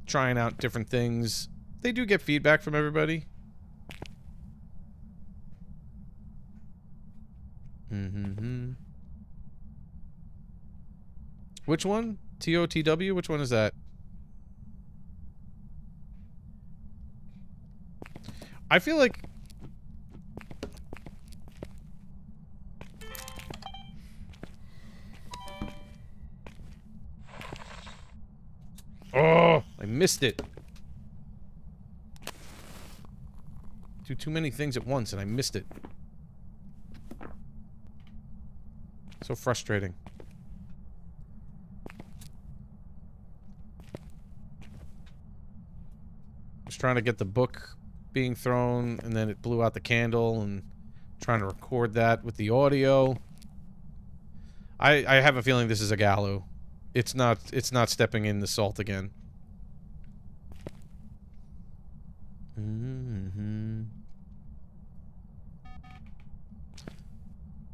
Trying out different things. They do get feedback from everybody. Which one? TOTW? Which one is that? I feel like... missed it. Do too many things at once and I missed it. So frustrating. I was trying to get the book being thrown and then it blew out the candle and trying to record that with the audio. I have a feeling this is a gallows. It's not stepping in the salt again.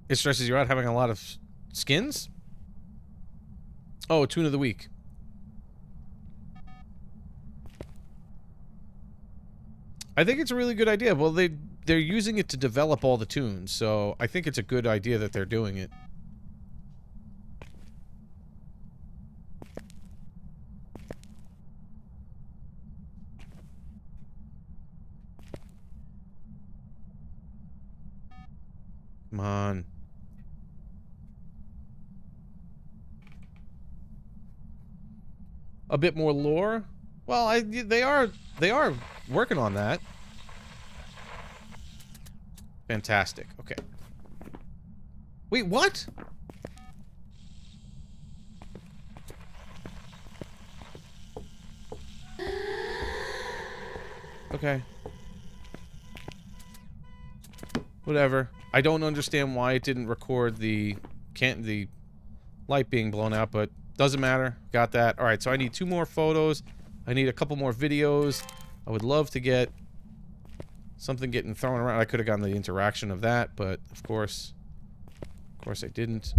It stresses you out having a lot of skins? Oh, tune of the week. I think it's a really good idea. Well, they're using it to develop all the tunes, so I think it's a good idea that they're doing it. Come on. A bit more lore? Well, they are working on that. Fantastic. Okay. Wait, what? Okay. Whatever. I don't understand why it didn't record the light being blown out, but doesn't matter. Got that. All right, so I need 2 more photos. I need a couple more videos. I would love to get something getting thrown around. I could have gotten the interaction of that, but of course I didn't.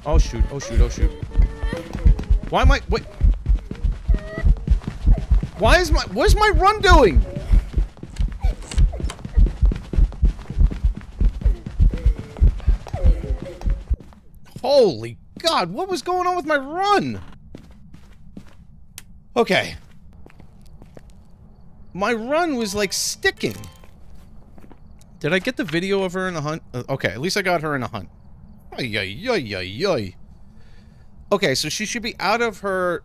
Oh shoot, oh shoot, oh shoot. Why am I... Wait. Why is my... What is my run doing? Holy God, what was going on with my run? Okay. My run was like sticking. Did I get the video of her in the hunt? Okay, at least I got her in a hunt. Ay, ay, ay, ay, ay. Okay, so she should be out of her...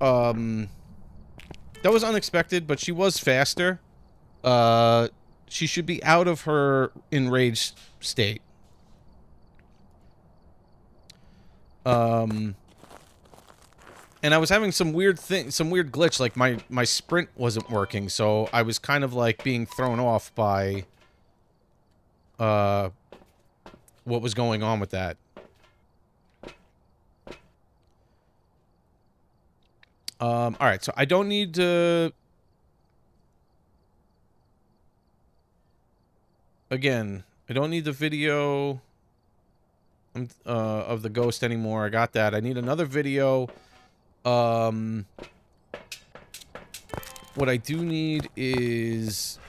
That was unexpected, but she was faster. She should be out of her enraged state. And I was having some weird glitch, like my sprint wasn't working, so I was kind of like being thrown off by what was going on with that. Alright, so I don't need to... Again, I don't need the video of the ghost anymore. I got that. I need another video. What I do need is...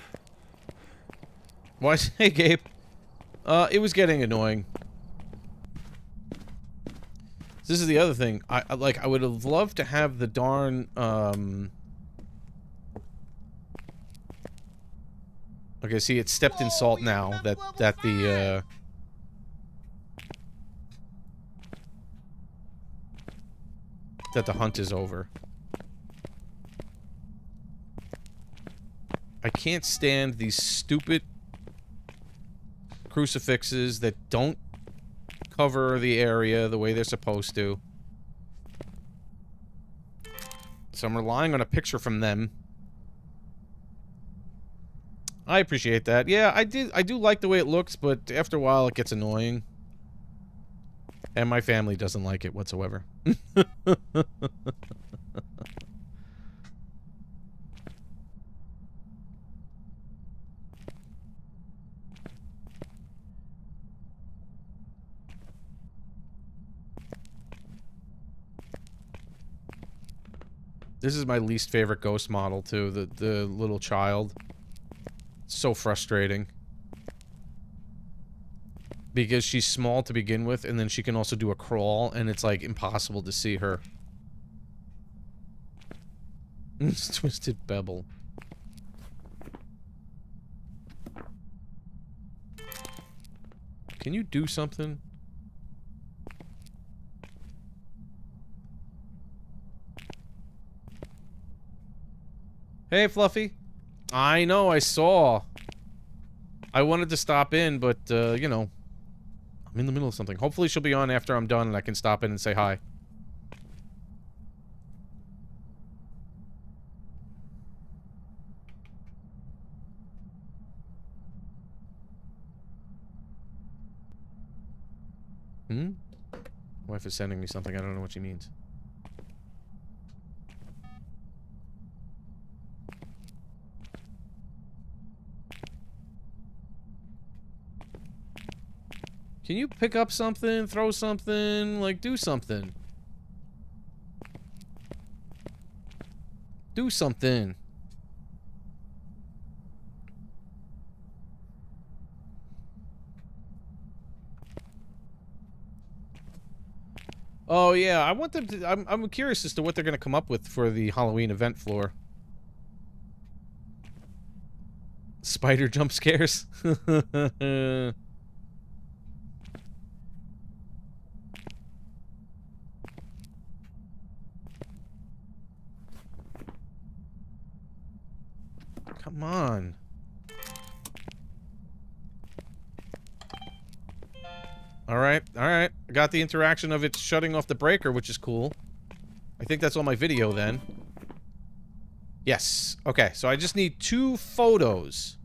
Why say, Gabe? It was getting annoying. This is the other thing. I would have loved to have the darn, Okay, see, it's stepped in salt now that the hunt is over. I can't stand these stupid crucifixes that don't cover the area the way they're supposed to. So I'm relying on a picture from them. I appreciate that. Yeah, I do like the way it looks, but after a while it gets annoying. And my family doesn't like it whatsoever. This is my least favorite ghost model, too. The little child. It's so frustrating. Because she's small to begin with, and then she can also do a crawl, and it's, like, impossible to see her. Twisted bevel. Can you do something? Hey, Fluffy. I know, I saw. I wanted to stop in, but, you know, I'm in the middle of something. Hopefully she'll be on after I'm done and I can stop in and say hi. Hmm? My wife is sending me something. I don't know what she means. Can you pick up something, throw something, like, do something? Do something. Oh, yeah, I want them to... I'm curious as to what they're gonna come up with for the Halloween event floor. Spider jump scares? Come on. Alright, alright. I got the interaction of it shutting off the breaker, which is cool. I think that's on my video then. Yes. Okay, so I just need 2 photos.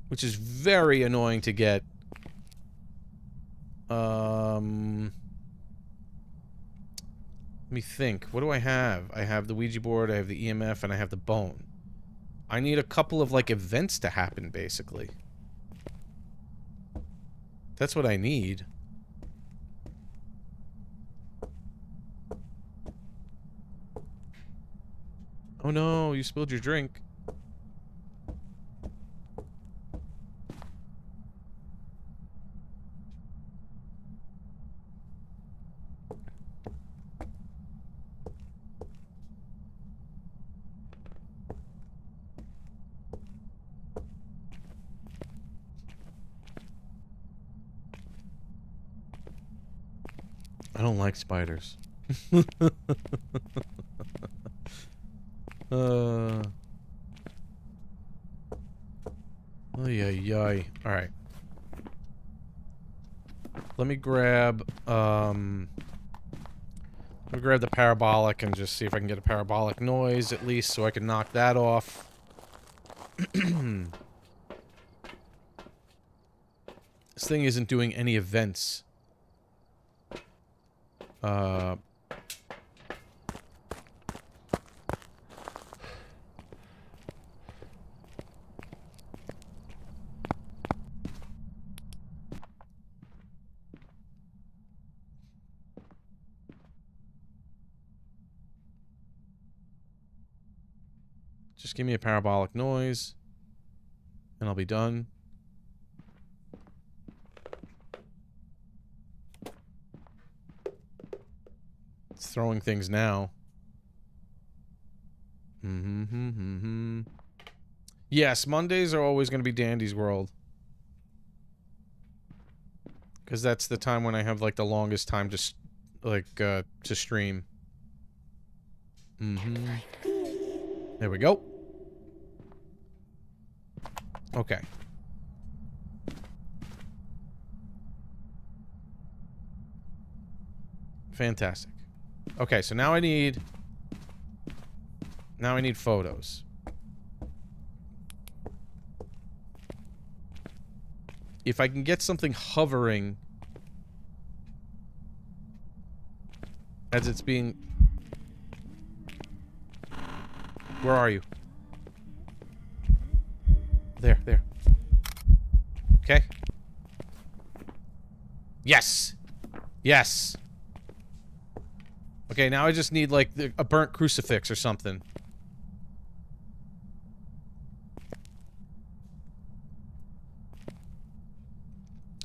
Which is very annoying to get. Let me think. What do I have? I have the Ouija board, I have the EMF, and I have the bone. I need a couple of, like, events to happen, basically. That's what I need. Oh no, you spilled your drink. I don't like spiders. Ay, ay, ay. Alright. Let me grab, let me grab the parabolic and just see if I can get a parabolic noise, at least, so I can knock that off. This thing isn't doing any events. Just give me a parabolic noise, and I'll be done. It's throwing things now. Yes, Mondays are always going to be Dandy's World. Because that's the time when I have, like, the longest time to, to stream. There we go. Okay. Fantastic. Okay, so now I need... Now I need photos. If I can get something hovering as it's being... Where are you? There, there. Okay. Yes! Yes! Okay, now I just need, like, a burnt crucifix or something.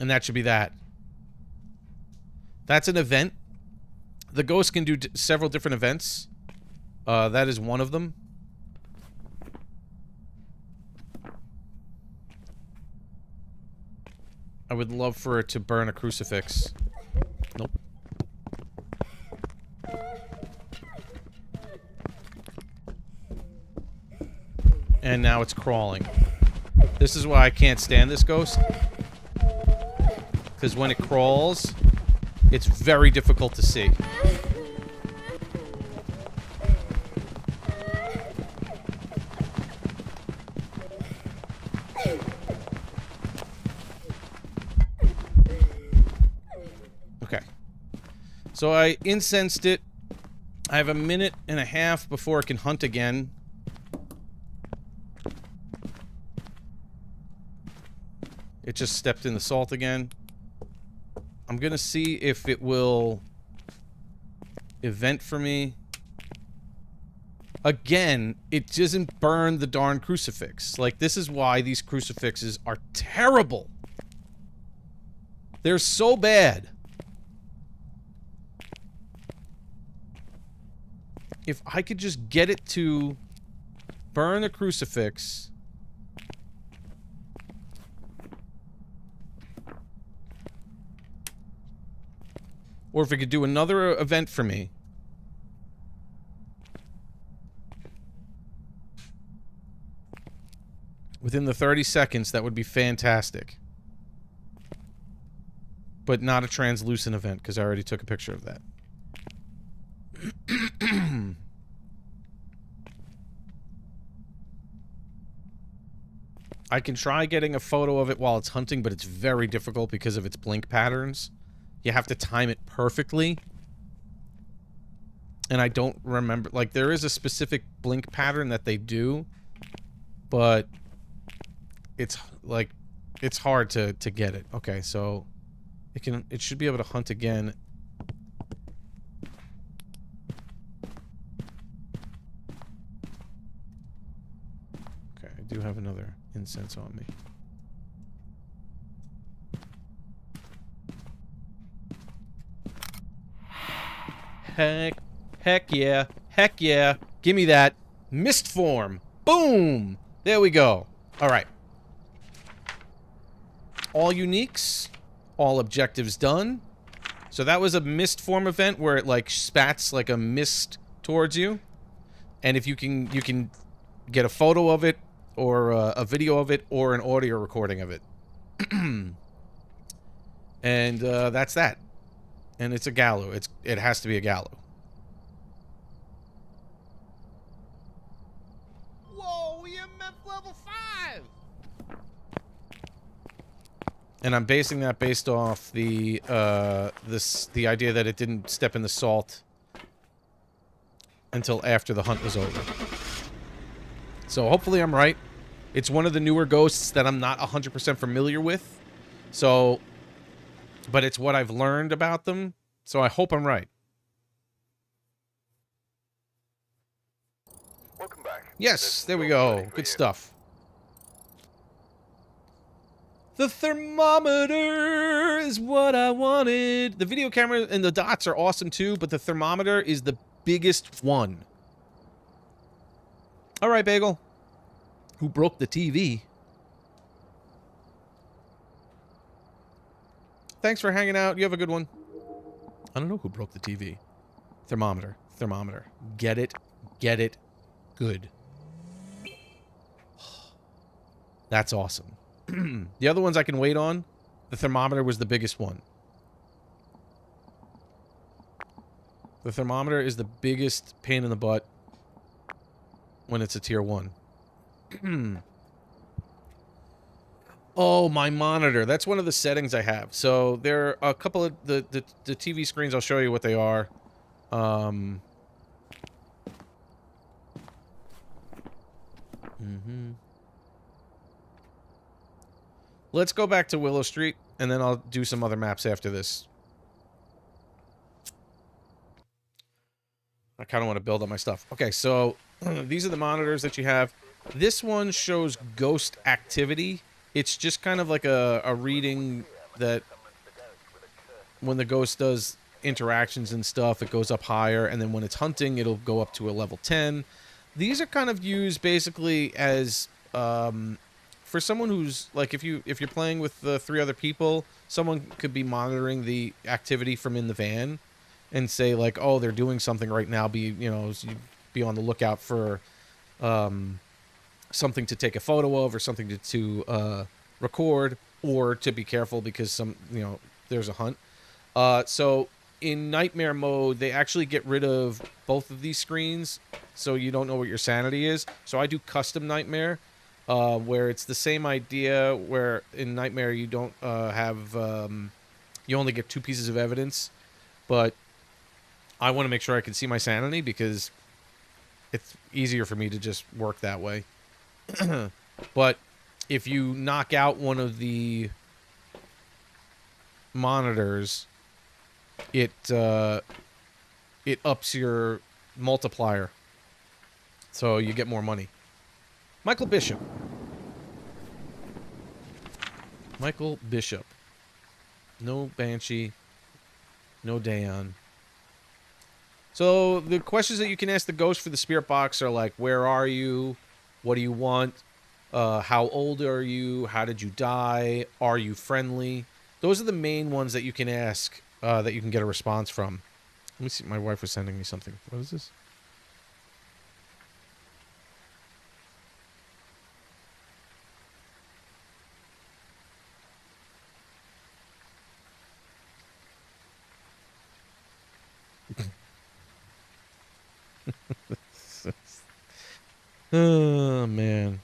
And that should be that. That's an event. The ghost can do several different events. That is one of them. I would love for it to burn a crucifix. Nope. And now it's crawling. This is why I can't stand this ghost. Because when it crawls, it's very difficult to see. Okay. So I incensed it. I have a minute and a half before it can hunt again. It just stepped in the salt again. I'm gonna see if it will event for me. Again, it doesn't burn the darn crucifix. Like, this is why these crucifixes are terrible. They're so bad. If I could just get it to burn the crucifix... Or if it could do another event for me. Within the 30 seconds, that would be fantastic. But not a translucent event, because I already took a picture of that. I can try getting a photo of it while it's hunting, but it's very difficult because of its blink patterns. You have to time it perfectly. And I don't remember... Like, there is a specific blink pattern that they do. But... It's, like... It's hard to get it. Okay, so... It should be able to hunt again. Okay, I do have another incense on me. Heck yeah. Heck yeah. Give me that. Mist form. Boom. There we go. Alright. All uniques. All objectives done. So that was a mist form event where it, like, spats like a mist towards you. And if you can get a photo of it, or a video of it, or an audio recording of it. And that's that. And it's a gallo. It has to be a gallo. Whoa, EMF level 5! And I'm basing that based off the the idea that it didn't step in the salt until after the hunt was over. So hopefully I'm right. It's one of the newer ghosts that I'm not 100% familiar with. So, but it's what I've learned about them. So I hope I'm right. Welcome back. Yes, there we go. Good stuff. The thermometer is what I wanted. The video camera and the dots are awesome too, but the thermometer is the biggest one. All right, Bagel. Who broke the TV? Thanks for hanging out. You have a good one. I don't know who broke the TV. Thermometer. Thermometer. Get it. Get it. Good. That's awesome. The other ones I can wait on. The thermometer was the biggest one. The thermometer is the biggest pain in the butt when it's a tier 1. Oh, my monitor. That's one of the settings I have. So there are a couple of the TV screens. I'll show you what they are. Let's go back to Willow Street, and then I'll do some other maps after this. I kind of want to build up my stuff. Okay, so these are the monitors that you have. This one shows ghost activity. It's just kind of like a reading that when the ghost does interactions and stuff, it goes up higher, and then when it's hunting, it'll go up to a level 10. These are kind of used basically as for someone who's like if you're playing with the 3 other people, someone could be monitoring the activity from in the van and say like, oh, they're doing something right now. Be on the lookout for something to take a photo of or something to record, or to be careful because there's a hunt. So in nightmare mode, they actually get rid of both of these screens, so you don't know what your sanity is. So I do custom nightmare, where it's the same idea. Where in nightmare you don't you only get 2 pieces of evidence, but I want to make sure I can see my sanity because it's easier for me to just work that way. But if you knock out one of the monitors, it ups your multiplier, so you get more money. Michael Bishop. No Banshee. No Dayon. So the questions that you can ask the ghost for the spirit box are like, where are you? What do you want? How old are you? How did you die? Are you friendly? Those are the main ones that you can ask, that you can get a response from. Let me see. My wife was sending me something. What is this? Oh, man.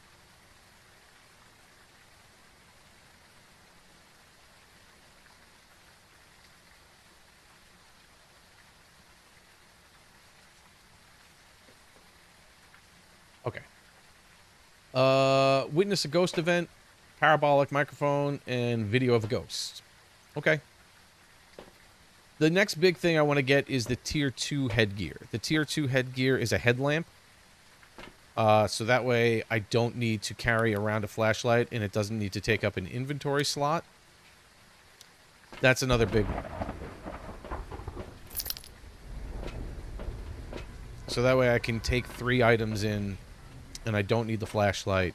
Okay. Witness a ghost event, parabolic microphone, and video of a ghost. Okay. The next big thing I want to get is the Tier 2 headgear. The Tier 2 headgear is a headlamp. So that way I don't need to carry around a flashlight, and it doesn't need to take up an inventory slot. That's another big one. So that way I can take 3 items in, and I don't need the flashlight.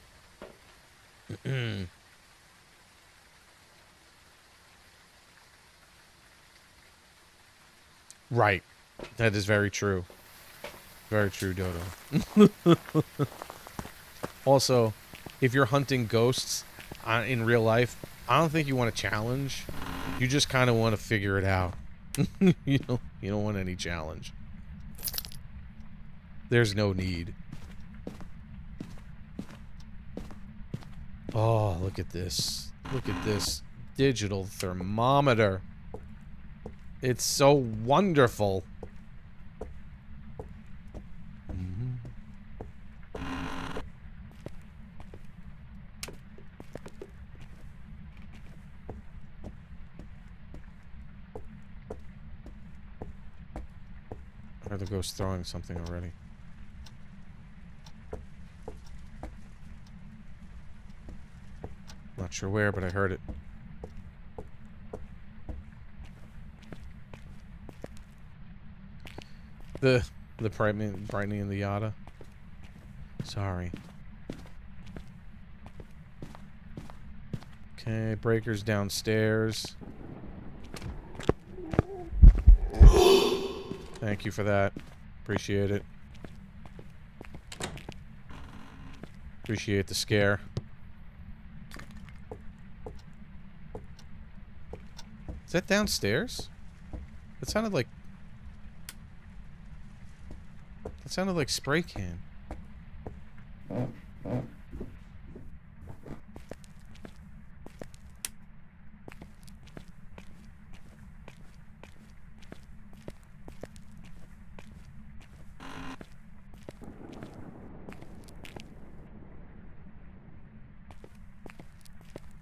Right. That is very true. Very true, Dodo. Also, if you're hunting ghosts in real life, I don't think you want a challenge. You just kind of want to figure it out. You don't want any challenge. There's no need. Oh, look at this. Look at this digital thermometer. It's so wonderful. Or the ghost throwing something already. Not sure where, but I heard it. The brightening in the Yada. Sorry. Okay, breakers downstairs. Thank you for that. Appreciate it. Appreciate the scare. Is that downstairs? That sounded like... That sounded like spray can.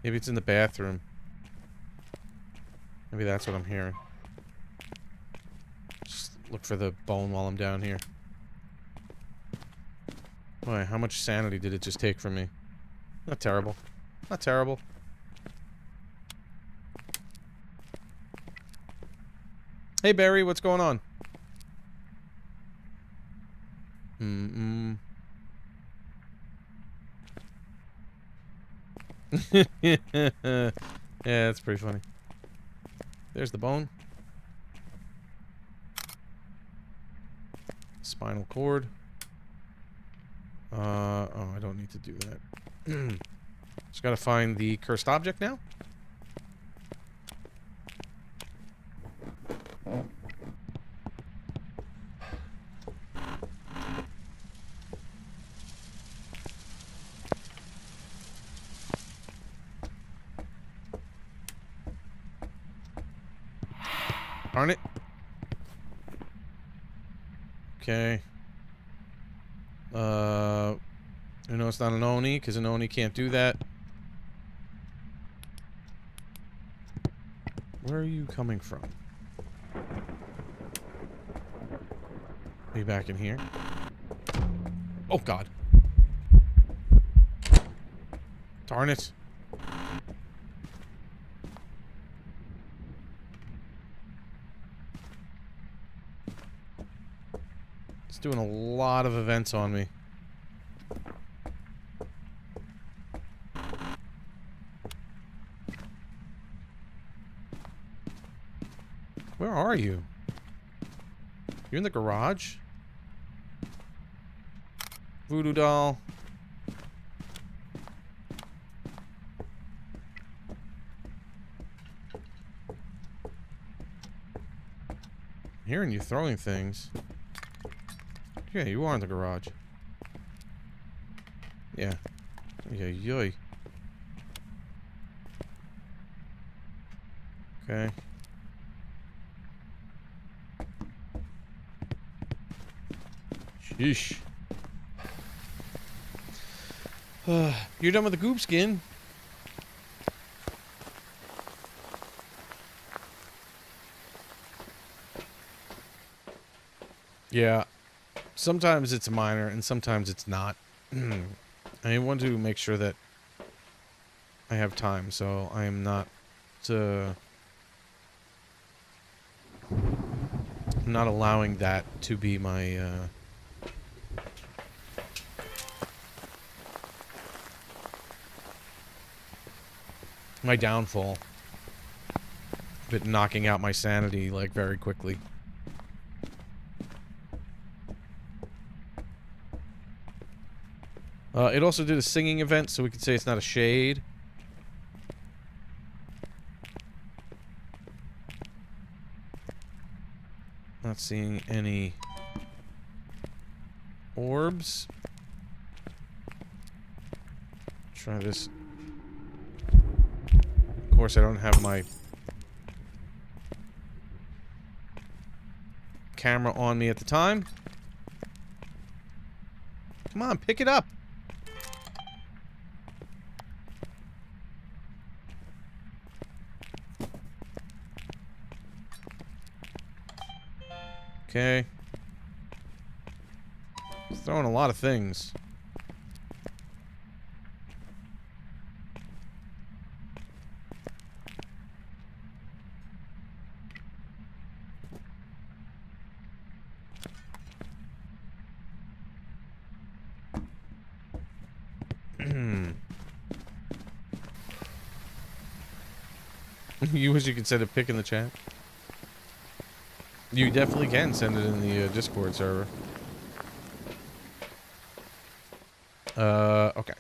Maybe it's in the bathroom. Maybe that's what I'm hearing. Just look for the bone while I'm down here. Boy, how much sanity did it just take from me? Not terrible. Not terrible. Hey, Barry, what's going on? Mm-mm. Yeah, that's pretty funny. There's the bone. Spinal cord. Oh, I don't need to do that. Just gotta find the cursed object now. Darn it. Okay. You know it's not an Oni, because an Oni can't do that. Where are you coming from? Are you back in here? Oh, God. Darn it. It's doing a lot of events on me. Where are you? You're in the garage? Voodoo doll. I'm hearing you throwing things. Yeah, you are in the garage. Yeah. Yeah, yoy. Okay. Sheesh. You're done with the goop skin. Yeah. Sometimes it's minor and sometimes it's not. I want to make sure that I have time, so I am not I'm not allowing that to be my downfall. But knocking out my sanity, like, very quickly. It also did a singing event, so we could say it's not a shade. Not seeing any orbs. Try this. Of course, I don't have my camera on me at the time. Come on, pick it up. Okay. It's throwing a lot of things. You wish you could send a pic in the chat. You definitely can send it in the Discord server. Okay.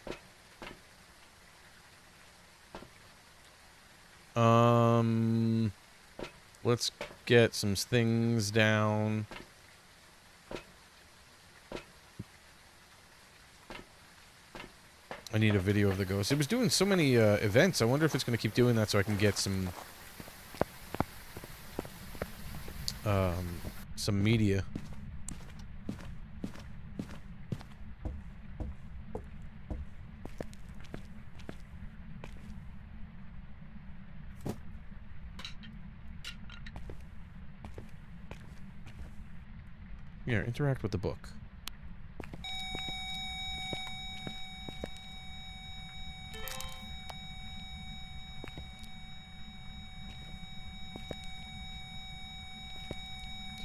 Let's get some things down. I need a video of the ghost. It was doing so many events. I wonder if it's going to keep doing that so I can get some media. Here, interact with the book.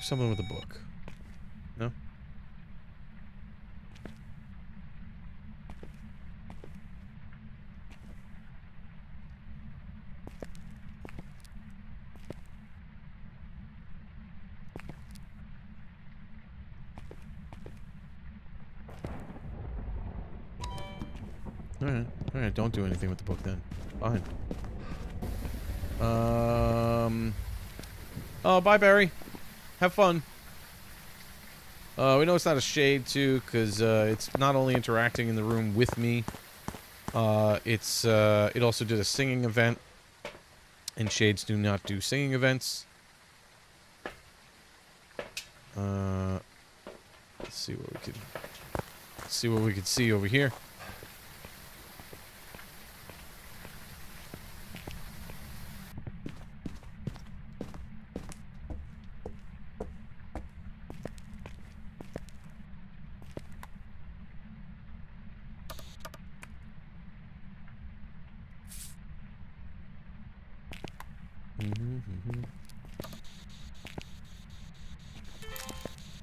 Someone with a book. No? Alright. Alright, don't do anything with the book then. Fine. Oh, bye, Barry. Have fun. We know it's not a shade, too, because it's not only interacting in the room with me, it also did a singing event, and shades do not do singing events. Let's see what we could see over here.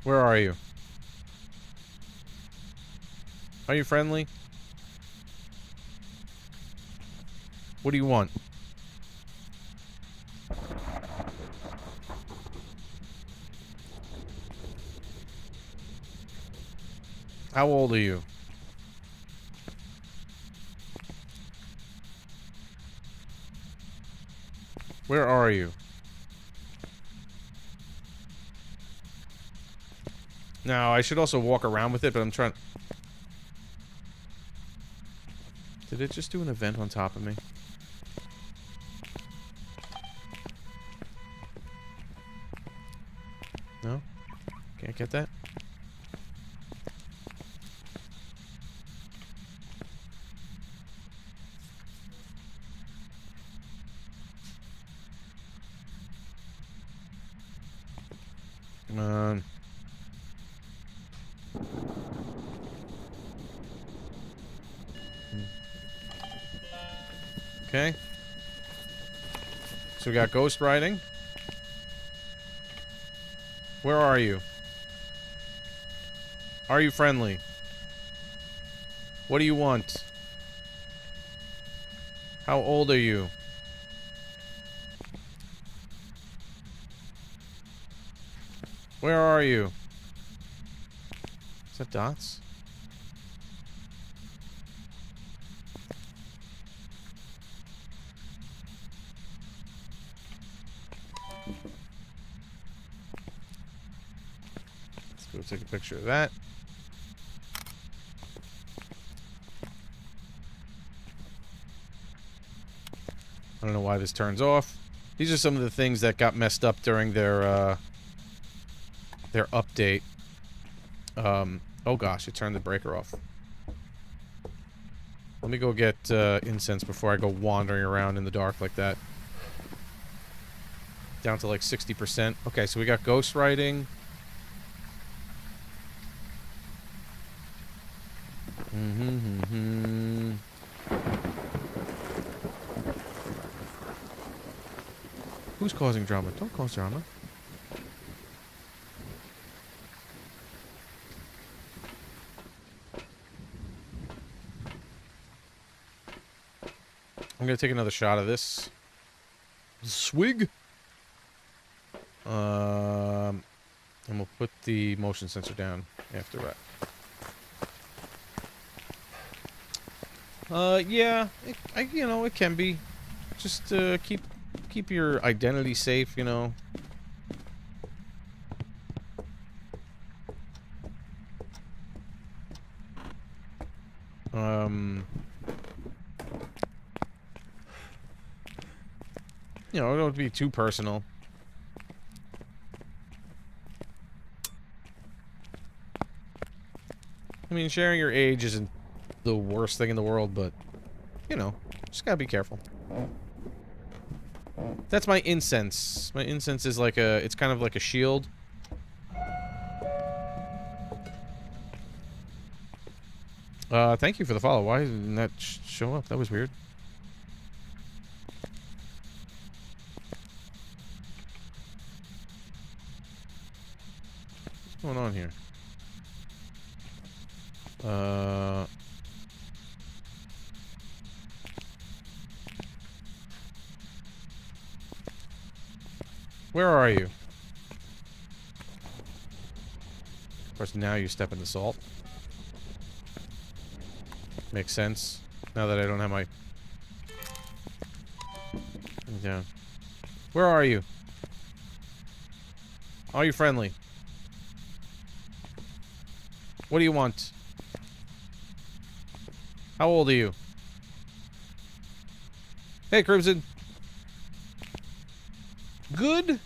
Where are you? Are you friendly? What do you want? How old are you? Where are you? Now, I should also walk around with it, but I'm trying... Did it just do an event on top of me? No? Can't get that? Come on. Okay. So we got ghost riding. Where are you? Are you friendly? What do you want? How old are you? Where are you? Is that dots? Let's go take a picture of that. I don't know why this turns off. These are some of the things that got messed up during their update. Oh gosh, it turned the breaker off. Let me go get incense before I go wandering around in the dark like that. Down to like 60%. Okay, so we got ghost writing. Who's causing drama? Don't cause drama. I'm gonna take another shot of this. Swig. And we'll put the motion sensor down after that. Yeah, you know, it can be. Just keep your identity safe, you know. You know, don't be too personal. I mean, sharing your age isn't the worst thing in the world, but, you know, just gotta be careful. That's my incense. My incense is like it's kind of like a shield. Thank you for the follow. Why didn't that show up? That was weird. What's going on here? Where are you? Of course, now you step in the salt. Makes sense. Now that I don't have my... down. Where are you? Are you friendly? What do you want? How old are you? Hey, Crimson. Good?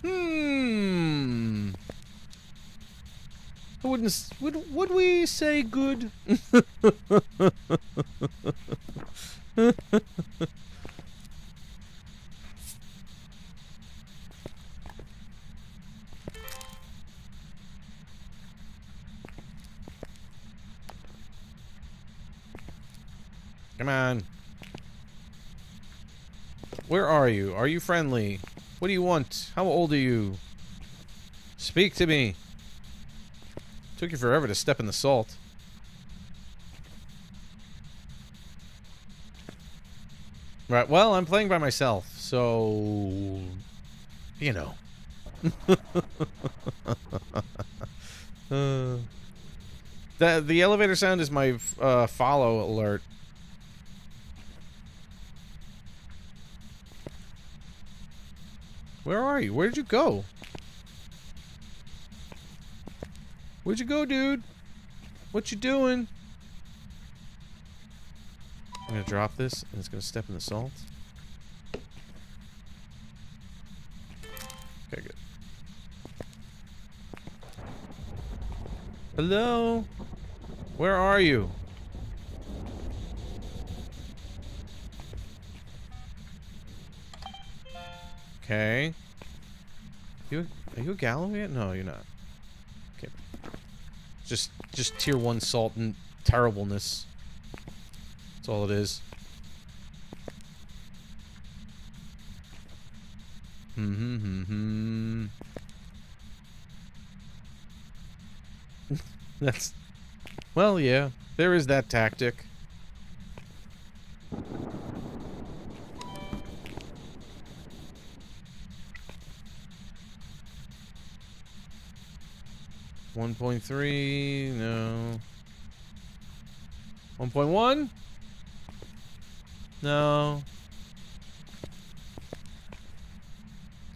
I wouldn't... Would we say good? Come on. Where are you? Are you friendly? What do you want? How old are you? Speak to me. Took you forever to step in the salt. Right, well, I'm playing by myself, so... you know. The elevator sound is my follow alert. Where are you? Where'd you go? Where'd you go, dude? What you doing? I'm gonna drop this, and it's gonna step in the salt. Okay, good. Hello? Where are you? Okay. Are you a Galloway? No, you're not. Okay. Just tier 1 salt and terribleness. That's all it is. That's... well, yeah. There is that tactic. $1.3, no. 1.1? No.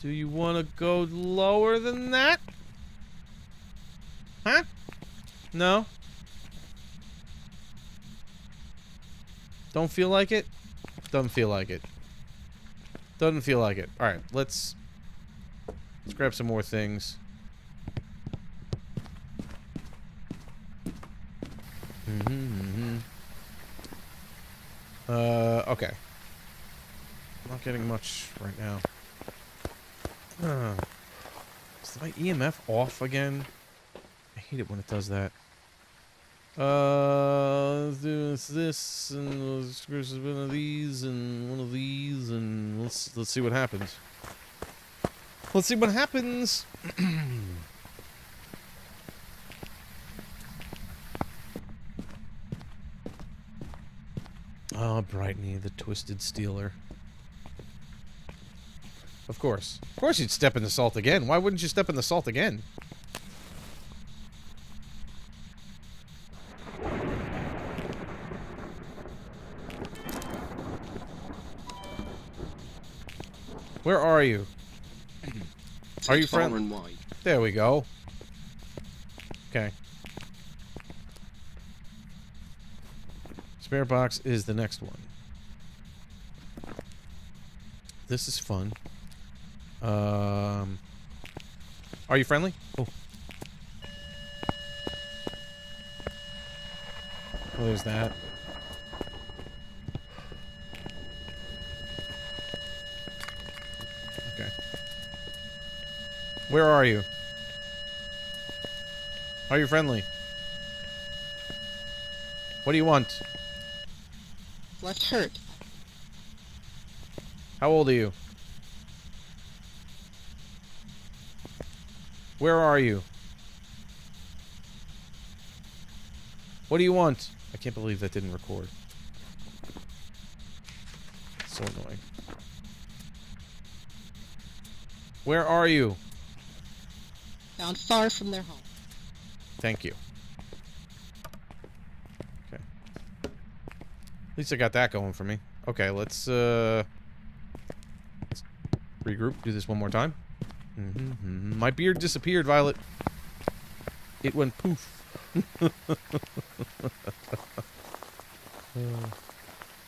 Do you want to go lower than that? Huh? No? Don't feel like it? Doesn't feel like it. Doesn't feel like it. Alright, let's grab some more things. Okay. I'm not getting much right now. Is my EMF off again? I hate it when it does that. Let's do this, and let's screw one of these, and one of these, and let's see what happens. Let's see what happens. Oh, Brightney, the Twisted Stealer. Of course. Of course you'd step in the salt again. Why wouldn't you step in the salt again? Where are you? Are you Far friend? and wide. There we go. Okay. Spare box is the next one. This is fun. Are you friendly? Oh. Well, there's that. Okay. Where are you? Are you friendly? What do you want? Left hurt. How old are you? Where are you? What do you want? I can't believe that didn't record. So annoying. Where are you? Found far from their home. Thank you. Okay. At least I got that going for me. Okay, let's regroup. Do this one more time. My beard disappeared, Violet. It went poof.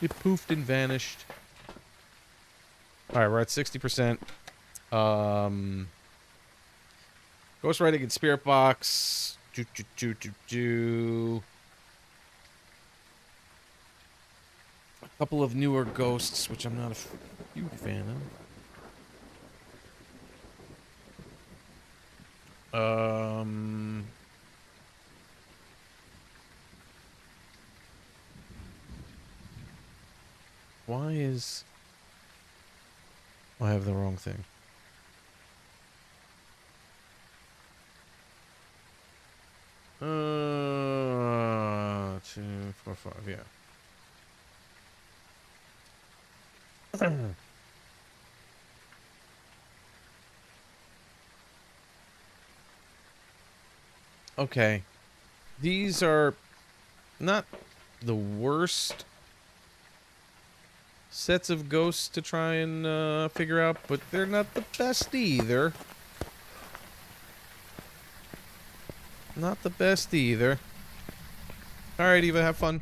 It poofed and vanished. Alright, we're at 60%. Ghostwriting and Spirit Box. A couple of newer ghosts, which I'm not a huge fan of. Why is... I have the wrong thing. 2, 4, 5, yeah. Okay. These are not the worst sets of ghosts to try and figure out, but they're not the best either. Not the best either. Alright, Eva, have fun.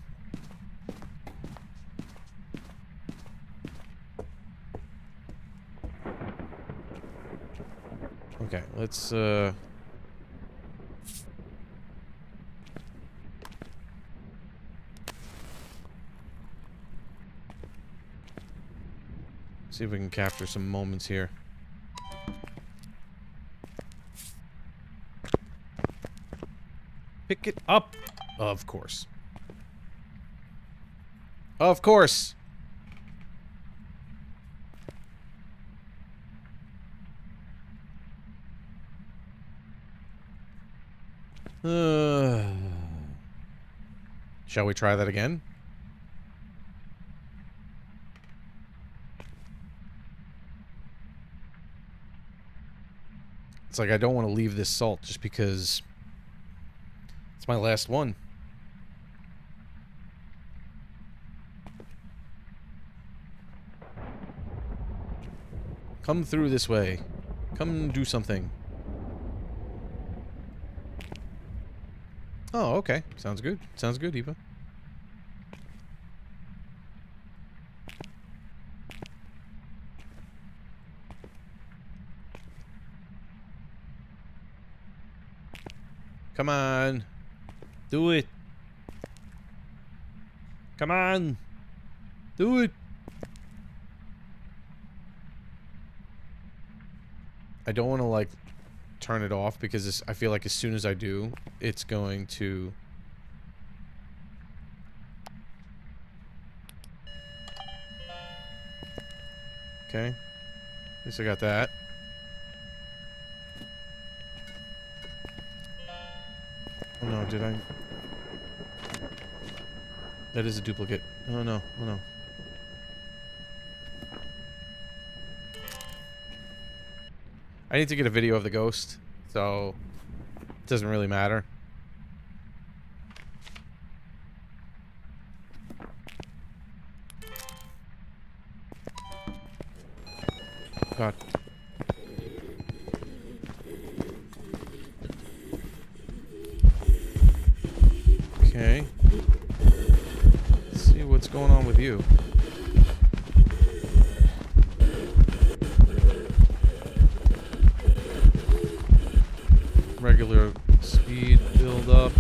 Okay, let's see if we can capture some moments here. Pick it up. Of course. Of course. Shall we try that again? It's like I don't want to leave this salt just because it's my last one. Come through this way. Come do something. Oh, okay. Sounds good. Sounds good, Eva. Come on. Do it. Come on. Do it. I don't want to, like, turn it off because I feel like as soon as I do, it's going to... Okay. At least I got that. Oh no, did I... That is a duplicate. Oh no, oh no. I need to get a video of the ghost, so it doesn't really matter. God. Okay. Let's see what's going on with you. Regular speed build up.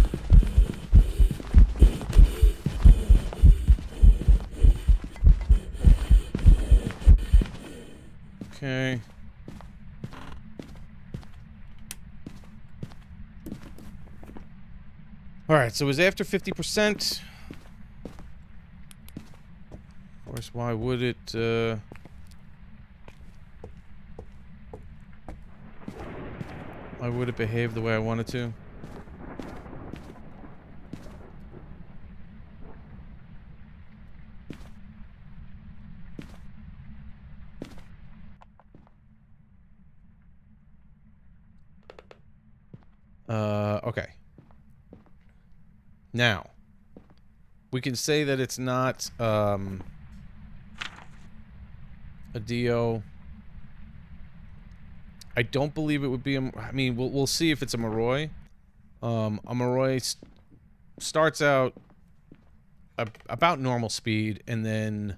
Okay. Alright, so it was after 50%. Of course, why would it, why would it behave the way I want it to? Okay. Now, we can say that it's not, a Dio. I don't believe it would be a... I mean, we'll see if it's a Moroi. A Moroi starts out about normal speed, and then...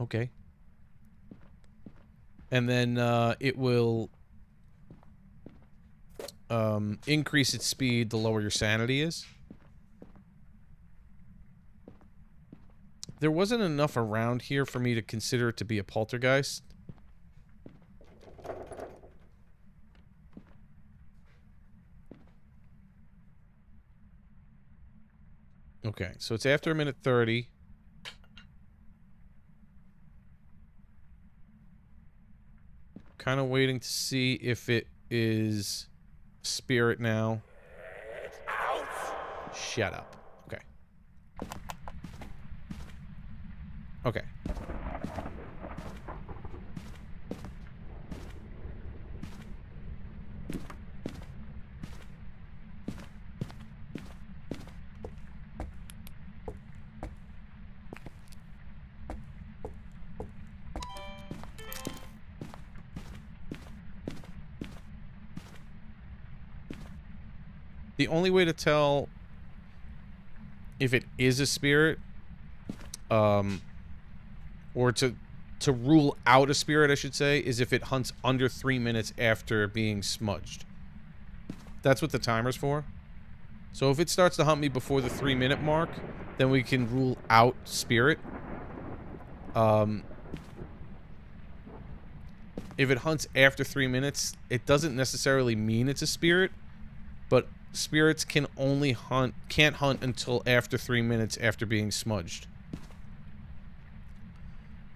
Okay. And then, it will... increase its speed the lower your sanity is. There wasn't enough around here for me to consider it to be a poltergeist. Okay, so it's after a minute 30. Kind of waiting to see if it is spirit now. Shut up. Okay. Okay. The only way to tell if it is a spirit, or to rule out a spirit, I should say, is if it hunts under 3 minutes after being smudged. That's what the timer's for. So if it starts to hunt me before the 3-minute mark, then we can rule out spirit. If it hunts after 3 minutes, it doesn't necessarily mean it's a spirit, but spirits can't hunt until after 3 minutes after being smudged.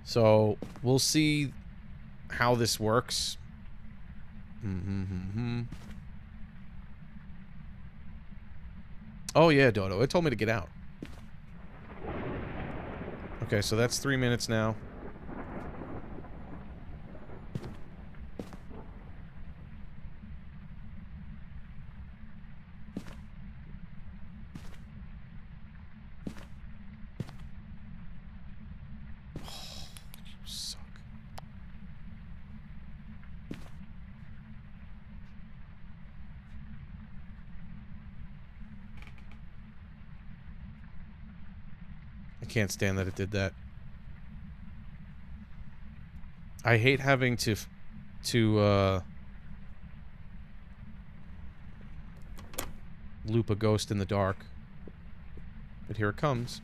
So we'll see how this works. Oh yeah, Dodo, it told me to get out. Okay, so that's 3 minutes now. Can't stand that it did that. I hate having to loop a ghost in the dark. But here it comes.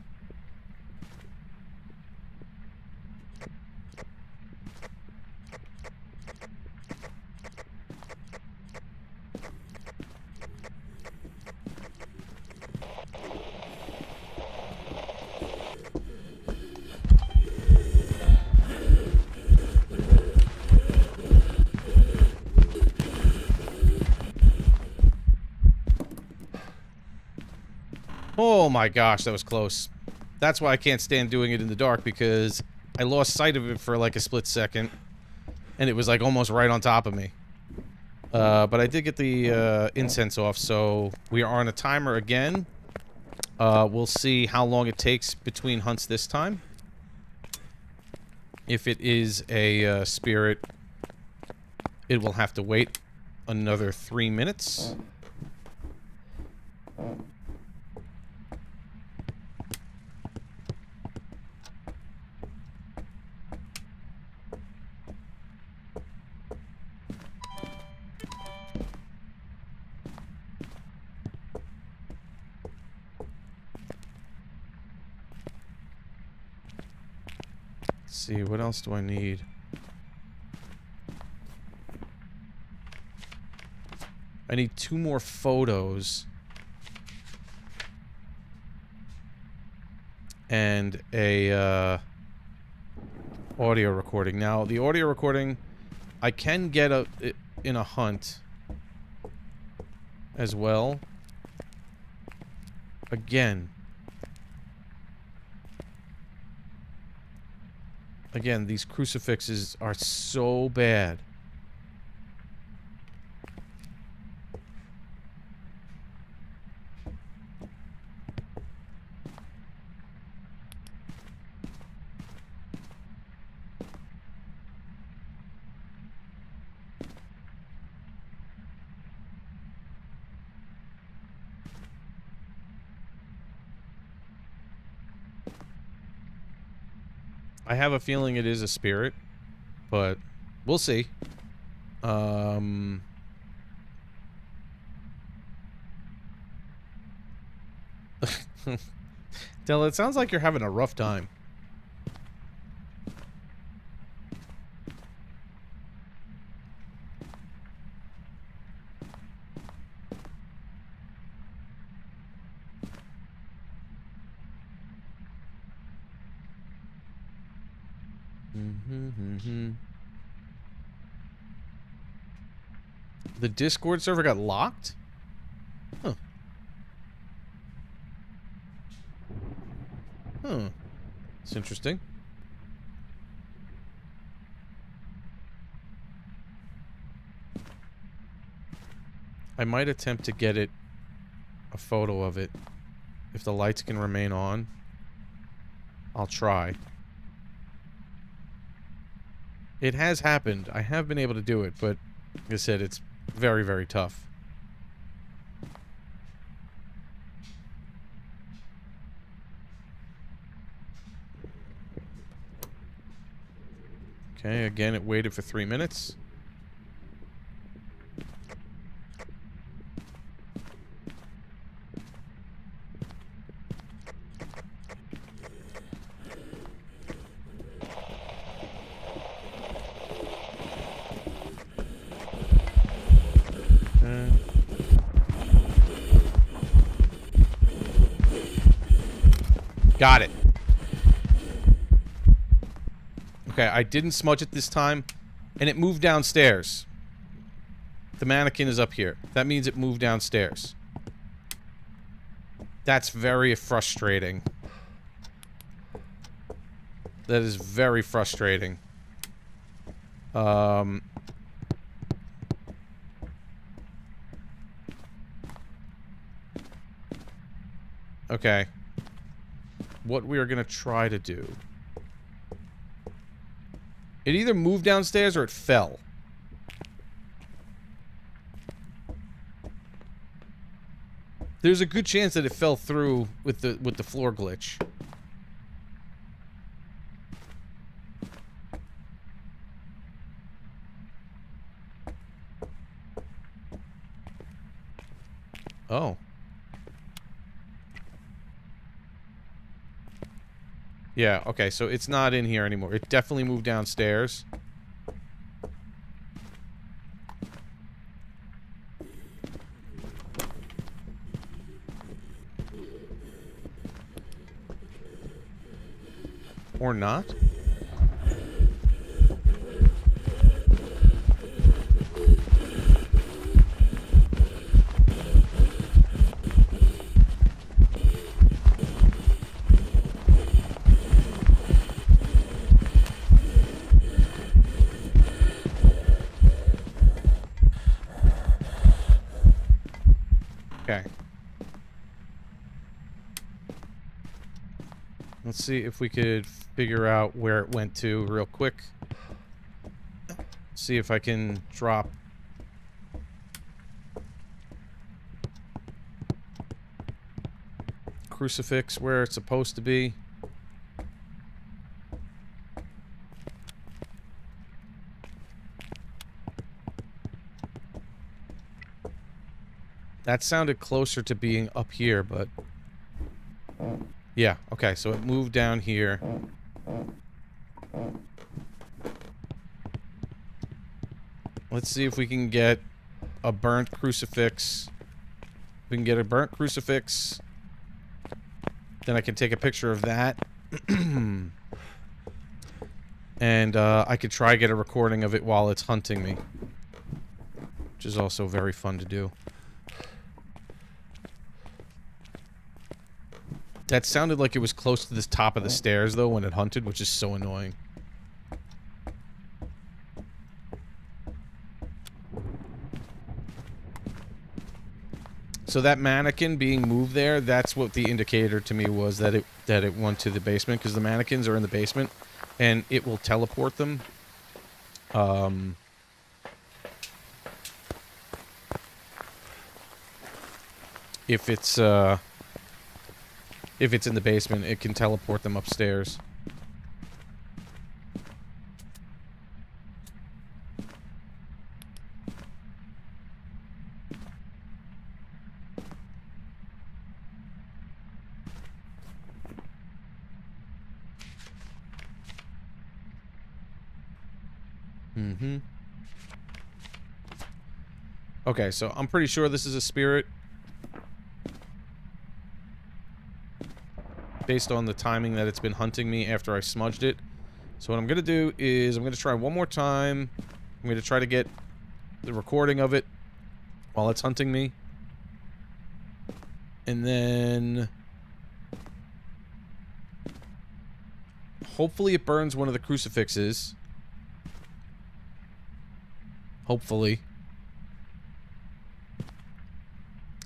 Oh my gosh, that was close. That's why I can't stand doing it in the dark, because I lost sight of it for like a split second. And it was like almost right on top of me. But I did get the incense off, so we are on a timer again. We'll see how long it takes between hunts this time. If it is a spirit, it will have to wait another 3 minutes. See, what else do I need? I need 2 more photos. And a audio recording. Now, the audio recording, I can get in a hunt as well. Again, these crucifixes are so bad. I have a feeling it is a spirit, but we'll see. Della, it sounds like you're having a rough time. The Discord server got locked? Huh. Huh. It's interesting. I might attempt to get it a photo of it. If the lights can remain on, I'll try. It has happened. I have been able to do it, but like I said, it's very, very tough. Okay, again, it waited for 3 minutes. Got it. Okay, I didn't smudge it this time, and it moved downstairs. The mannequin is up here. That means it moved downstairs. That's very frustrating. That is very frustrating. Okay. What we are going to try to do. It either moved downstairs or it fell. There's a good chance that it fell through with the floor glitch. Oh. Yeah, okay, so it's not in here anymore. It definitely moved downstairs. Or not? Okay. Let's see if we could figure out where it went to real quick. See if I can drop crucifix where it's supposed to be. That sounded closer to being up here, but... yeah, okay, so it moved down here. Let's see if we can get a burnt crucifix. If we can get a burnt crucifix, then I can take a picture of that. And I could try to get a recording of it while it's hunting me. Which is also very fun to do. That sounded like it was close to the top of the stairs, though, when it hunted, which is so annoying. So that mannequin being moved there, that's what the indicator to me was, that it went to the basement, because the mannequins are in the basement, and it will teleport them. If it's in the basement, it can teleport them upstairs. Mm-hmm. Okay, so I'm pretty sure this is a spirit. Based on the timing that it's been hunting me after I smudged it. So what I'm going to do is I'm going to try one more time. I'm going to try to get the recording of it while it's hunting me. And then... hopefully it burns one of the crucifixes. Hopefully.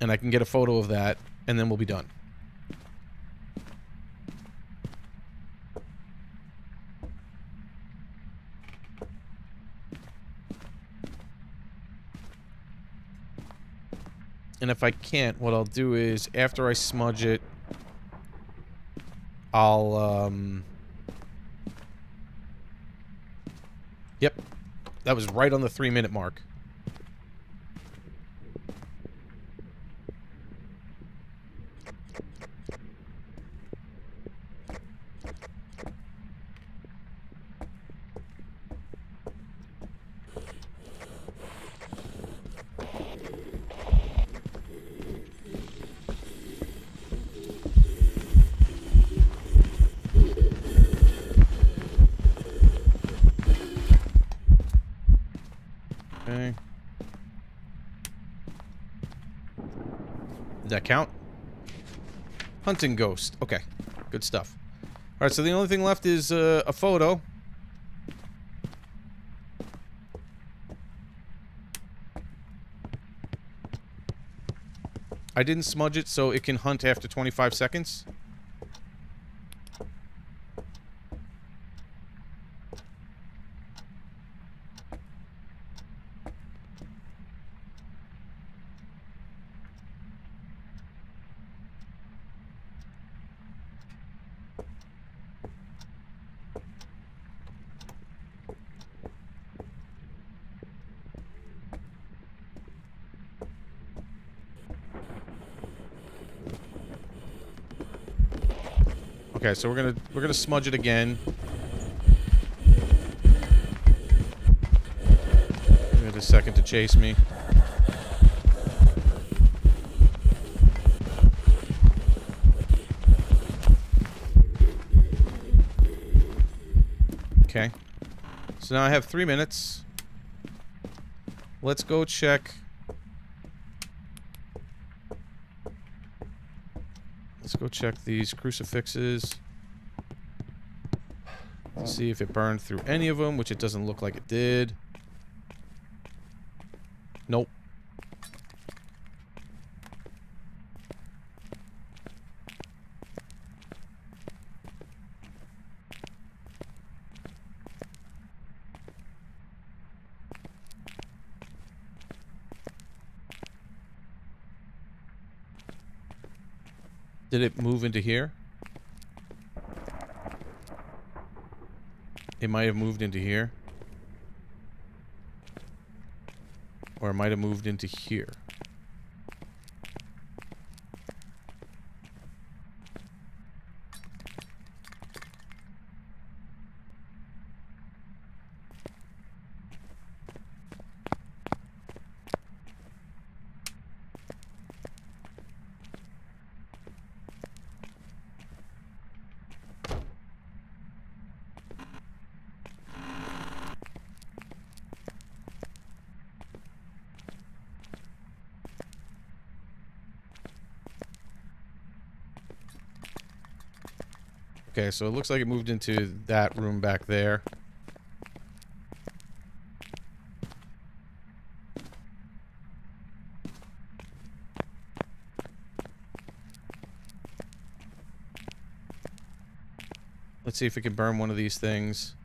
And I can get a photo of that, and then we'll be done. And if I can't, what I'll do is, after I smudge it, I'll, Yep. That was right on the 3-minute mark. Okay. Did that count? Hunting ghost. Okay. Good stuff. Alright, so the only thing left is a photo. I didn't smudge it, so it can hunt after 25 seconds. Okay, so we're gonna smudge it again. Give it a second to chase me. Okay. So now I have 3 minutes. Let's go check. Let's go check these crucifixes. To see if it burned through any of them, which it doesn't look like it did. Nope. Did it move into here? It might have moved into here. Or it might have moved into here. Okay, so it looks like it moved into that room back there. Let's see if we can burn one of these things.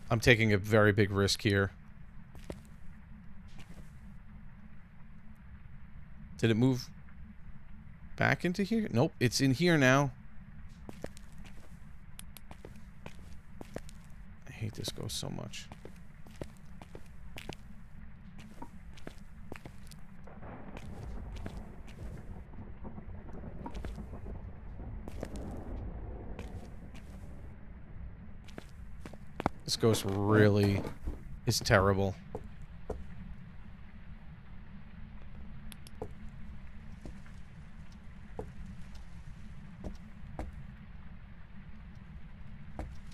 I'm taking a very big risk here. Did it move back into here? Nope, it's in here now. I hate this ghost so much. This ghost really is terrible.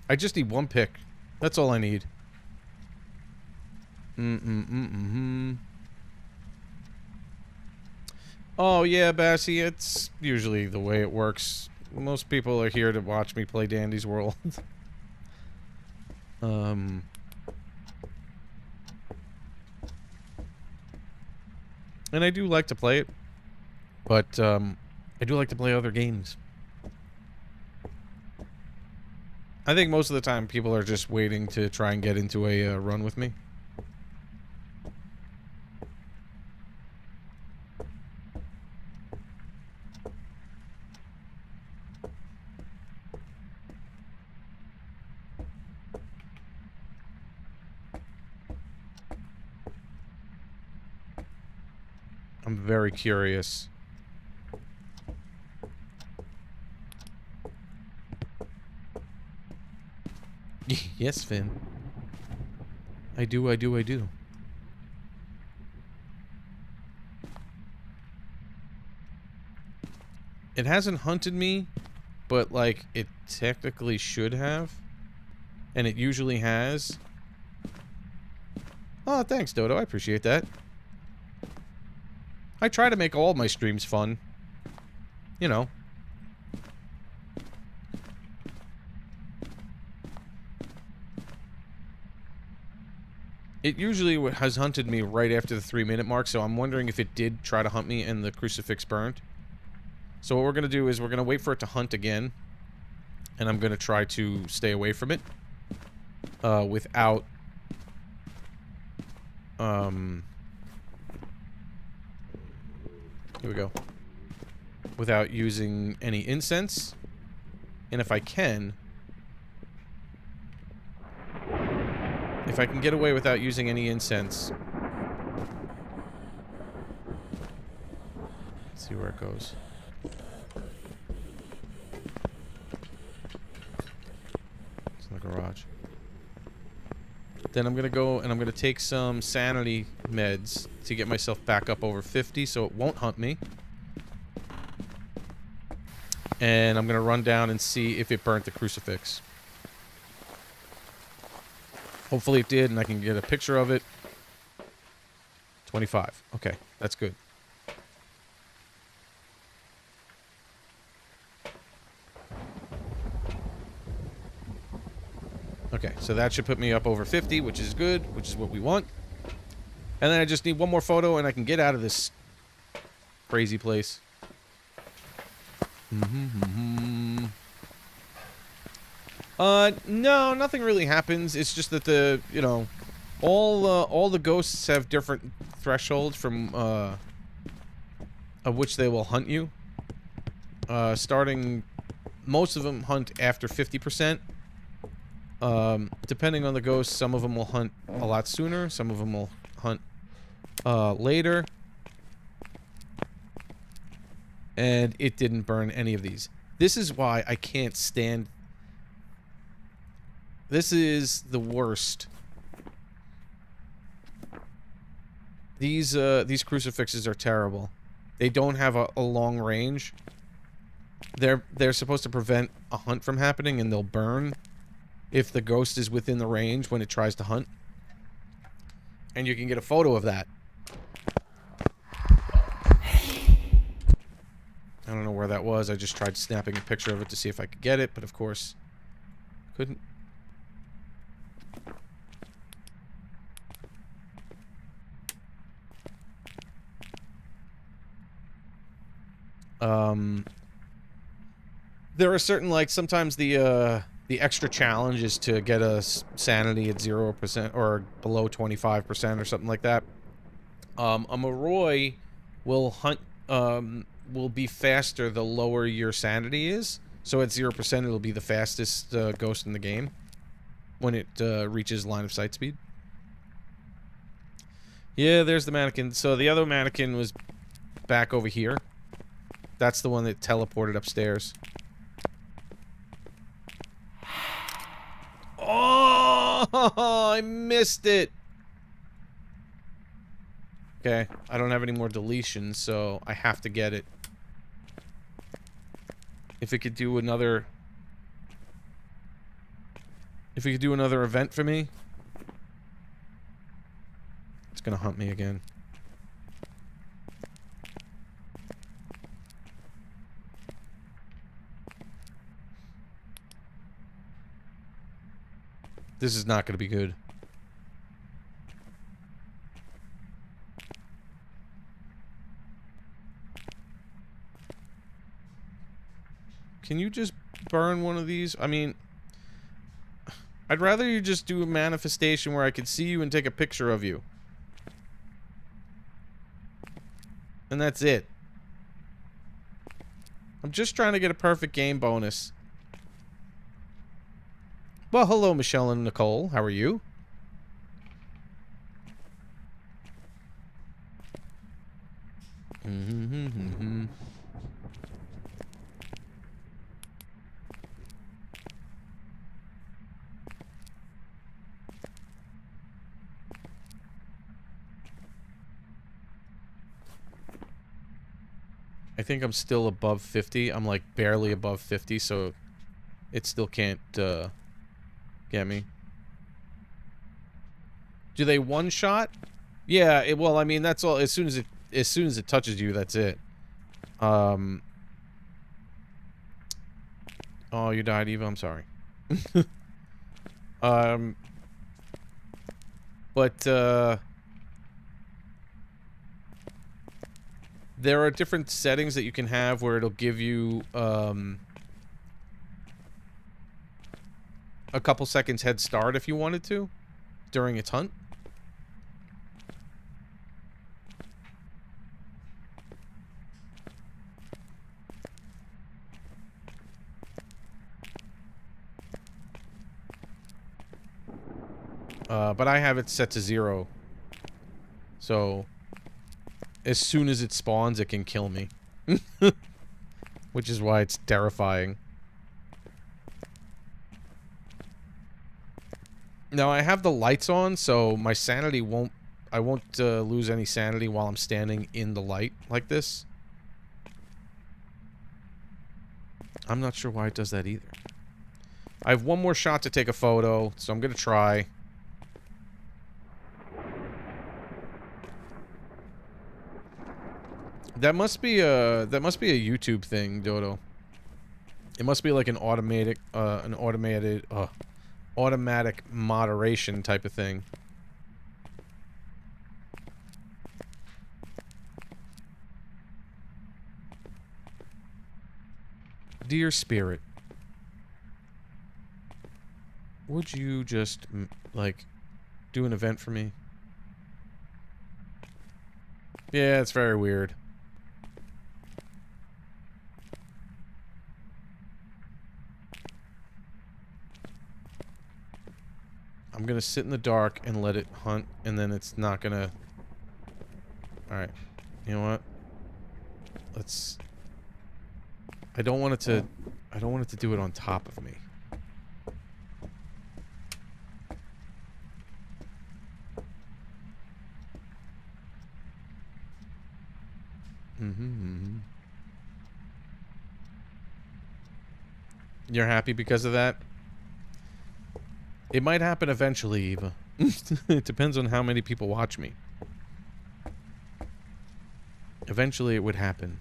I just need one pick. That's all I need. Oh, yeah, Bassy, it's usually the way it works. Most people are here to watch me play Dandy's World. And I do like to play it, but I do like to play other games. I think most of the time people are just waiting to try and get into a run with me. I'm very curious. Yes, Finn. I do. It hasn't hunted me, but, like, it technically should have. And it usually has. Oh, thanks, Dodo. I appreciate that. I try to make all my streams fun. You know. It usually has hunted me right after the 3-minute mark, so I'm wondering if it did try to hunt me and the crucifix burned. So what we're going to do is we're going to wait for it to hunt again, and I'm going to try to stay away from it without... Here we go. Without using any incense. And if I can... If I can get away without using any incense... Let's see where it goes. It's in the garage. Then I'm gonna go and I'm gonna take some sanity meds to get myself back up over 50 so it won't hunt me. And I'm gonna run down and see if it burnt the crucifix. Hopefully it did and I can get a picture of it. 25. Okay, that's good. Okay, so that should put me up over 50, which is good, which is what we want. And then I just need one more photo and I can get out of this crazy place. No, nothing really happens. It's just that the, you know, all the ghosts have different thresholds from, of which they will hunt you. Starting, most of them hunt after 50%. Depending on the ghost, some of them will hunt a lot sooner, some of them will hunt later. And it didn't burn any of these. This is why I can't stand... This is the worst. These crucifixes are terrible. They don't have a long range. They're supposed to prevent a hunt from happening, and they'll burn if the ghost is within the range when it tries to hunt. And you can get a photo of that. I don't know where that was. I just tried snapping a picture of it to see if I could get it, but of course, couldn't. There are certain, like, sometimes the extra challenge is to get a sanity at 0% or below 25% or something like that. A Moroi will hunt, will be faster the lower your sanity is. So at 0%, it'll be the fastest ghost in the game when it reaches line of sight speed. Yeah, there's the mannequin. So the other mannequin was back over here. That's the one that teleported upstairs. Oh, I missed it. Okay, I don't have any more deletions, so I have to get it. If it could do another... If it could do another event for me... It's gonna hunt me again. This is not gonna be good. Can you just burn one of these? I mean, I'd rather you just do a manifestation where I could see you and take a picture of you. And that's it. I'm just trying to get a perfect game bonus. Well, hello, Michelle and Nicole. How are you? I think I'm still above 50. I'm like barely above 50, so it still can't get me. Do they one shot? Yeah, well, I mean, that's all. As soon as it touches you, that's it. Oh, you died, Eva. I'm sorry. But there are different settings that you can have where it'll give you a couple seconds head start if you wanted to during its hunt. But I have it set to 0. So as soon as it spawns, it can kill me. Which is why it's terrifying. Now, I have the lights on, so my sanity won't... I won't lose any sanity while I'm standing in the light like this. I'm not sure why it does that either. I have one more shot to take a photo, so I'm gonna try. That must be a YouTube thing, Dodo. It must be like an automatic moderation type of thing. Dear Spirit, would you just like do an event for me? Yeah, it's very weird. I'm gonna sit in the dark and let it hunt, and then it's not gonna... Alright. You know what? Let's... I don't want it to do it on top of me. You're happy because of that? It might happen eventually, Eva. It depends on how many people watch me. Eventually it would happen.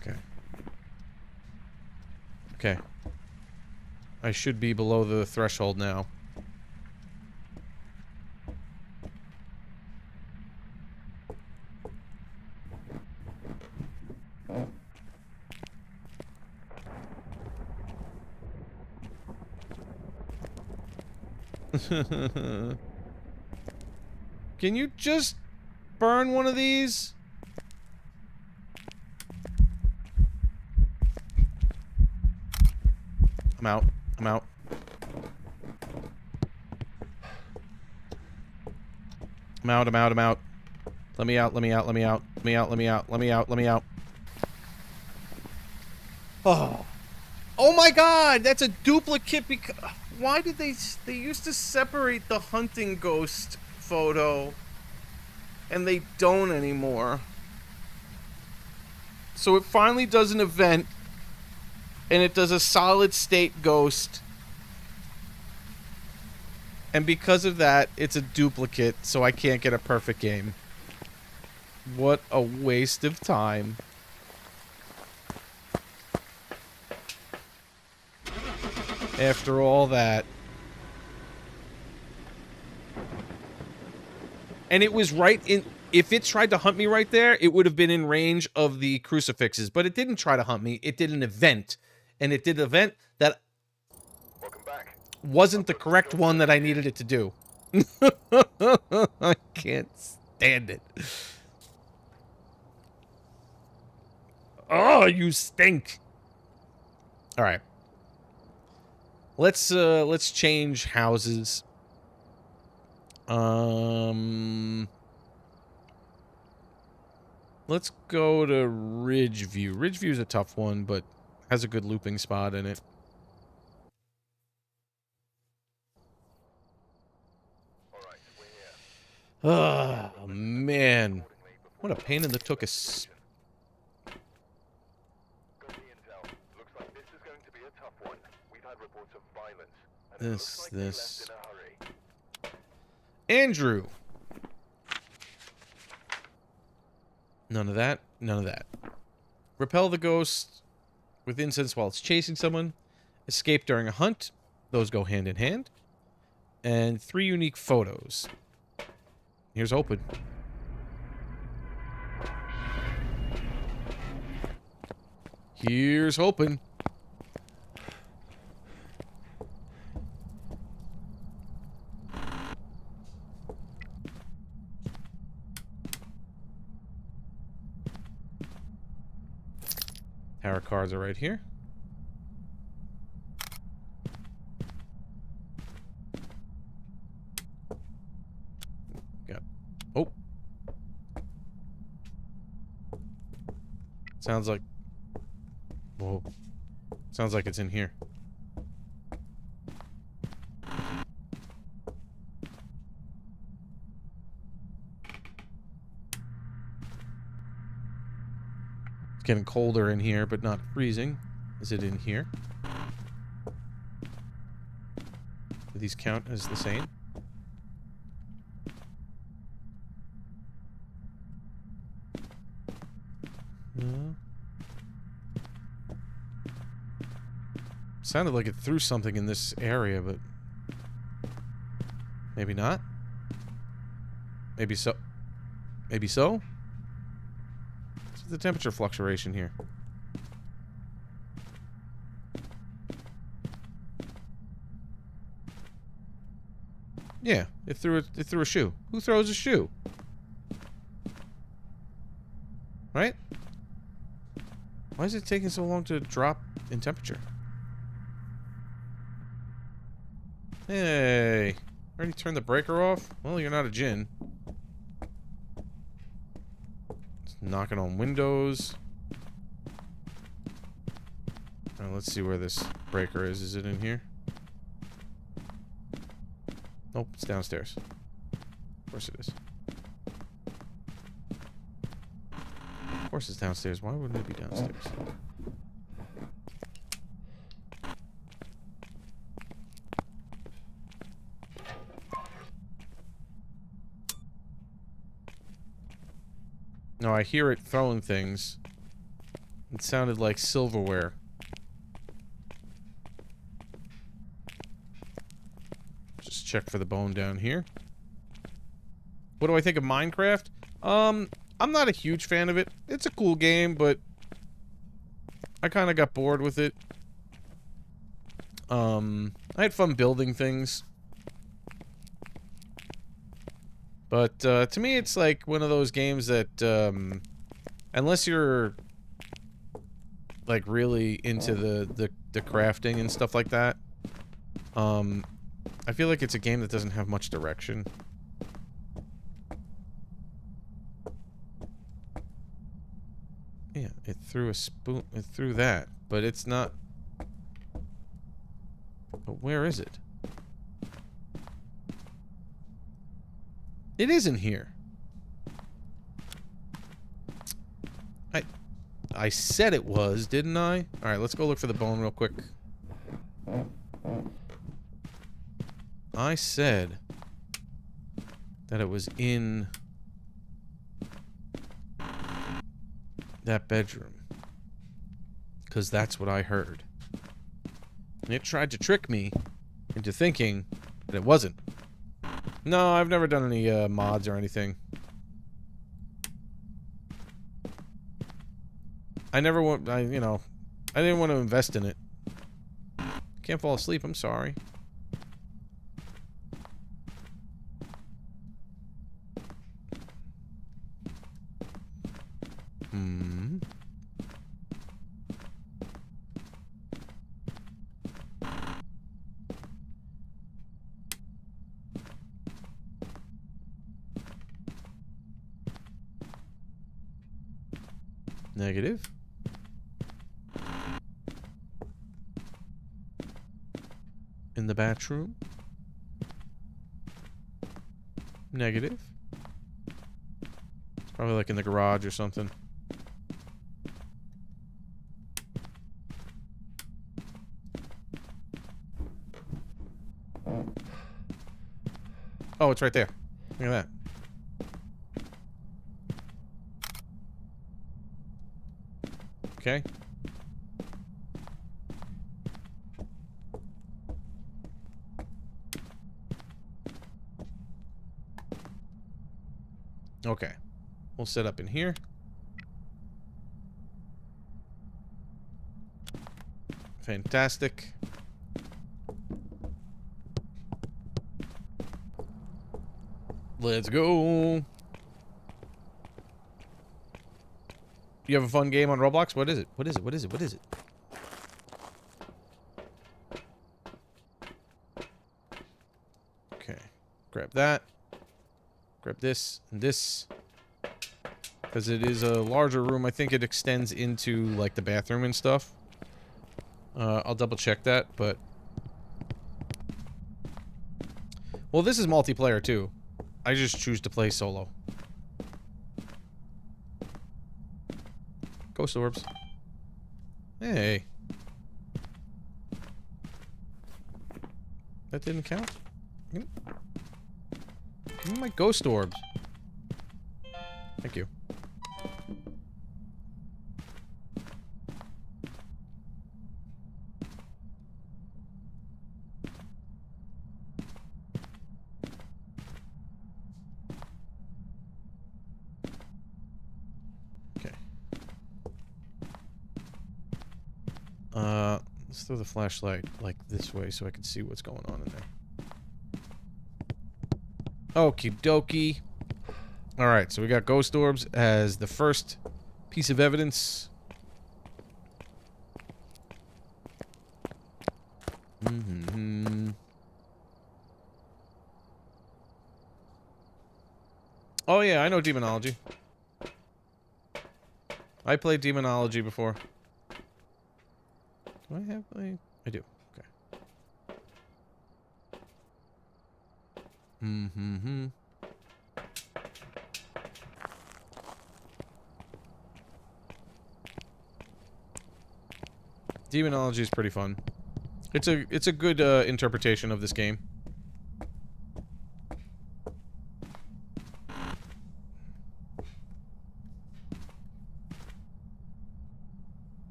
Okay. Okay. I should be below the threshold now. Can you just burn one of these? I'm out. I'm out. I'm out, I'm out, I'm out. Let me out, let me out, let me out. Let me out, let me out, let me out, let me out. Oh. Oh my god, that's a duplicate because... Why did they used to separate the hunting ghost photo and they don't anymore. So it finally does an event and it does a solid state ghost. And because of that, it's a duplicate, so I can't get a perfect game. What a waste of time. After all that. And it was right in... If it tried to hunt me right there, it would have been in range of the crucifixes. But it didn't try to hunt me. It did an event. And it did an event that wasn't the correct one that I needed it to do. I can't stand it. Oh, you stink. All right. Let's change houses. Let's go to Ridgeview. Ridgeview's a tough one, but has a good looping spot in it. Oh, man. What a pain in the tuchus. This. Andrew. None of that. None of that. Repel the ghost with incense while it's chasing someone. Escape during a hunt. Those go hand in hand. And 3 unique photos. Here's open. Here's hoping. Tower cards are right here. Got... Oh. Sounds like... Whoa. Sounds like it's in here. It's getting colder in here, but not freezing. Is it in here? Do these count as the same? No. Sounded like it threw something in this area, but maybe not. Maybe so. Maybe so? What's the temperature fluctuation here? Yeah, it threw a shoe. Who throws a shoe? Right? Why is it taking so long to drop in temperature? Hey, already turned the breaker off? Well, you're not a djinn. It's knocking on windows. Alright, let's see where this breaker is. Is it in here? Nope, it's downstairs. Of course it is. Of course it's downstairs. Why wouldn't it be downstairs? No, I hear it throwing things. It sounded like silverware. Just check for the bone down here. What do I think of Minecraft? I'm not a huge fan of it. It's a cool game, but I kind of got bored with it. I had fun building things. But, to me, it's like one of those games that, unless you're, like, really into the crafting and stuff like that, I feel like it's a game that doesn't have much direction. Yeah, it threw a spoon. It threw that, but it's not. But where is it? It isn't here. I said it was, didn't I? All right, let's go look for the bone real quick. I said that it was in that bedroom. Because that's what I heard. And it tried to trick me into thinking that it wasn't. No, I've never done any mods or anything. I never want, you know, I didn't want to invest in it. Can't fall asleep, I'm sorry. Negative. In the bathroom. Negative. It's probably like in the garage or something. Oh, it's right there. Look at that. Okay. Okay. We'll set up in here. Fantastic. Let's go. You have a fun game on Roblox? What is it? What is it? What is it? What is it? Okay. Grab that. Grab this and this. Because it is a larger room. I think it extends into, like, the bathroom and stuff. I'll double check that, but... Well, this is multiplayer, too. I just choose to play solo. Ghost orbs. Hey. That didn't count? Give me my ghost orbs. Thank you. Let's throw the flashlight, like, this way so I can see what's going on in there. Okie dokie. Alright, so we got ghost orbs as the first piece of evidence. Oh yeah, I know demonology. I played demonology before. Do I have a... I do. Okay. Demonology is pretty fun. It's a good interpretation of this game.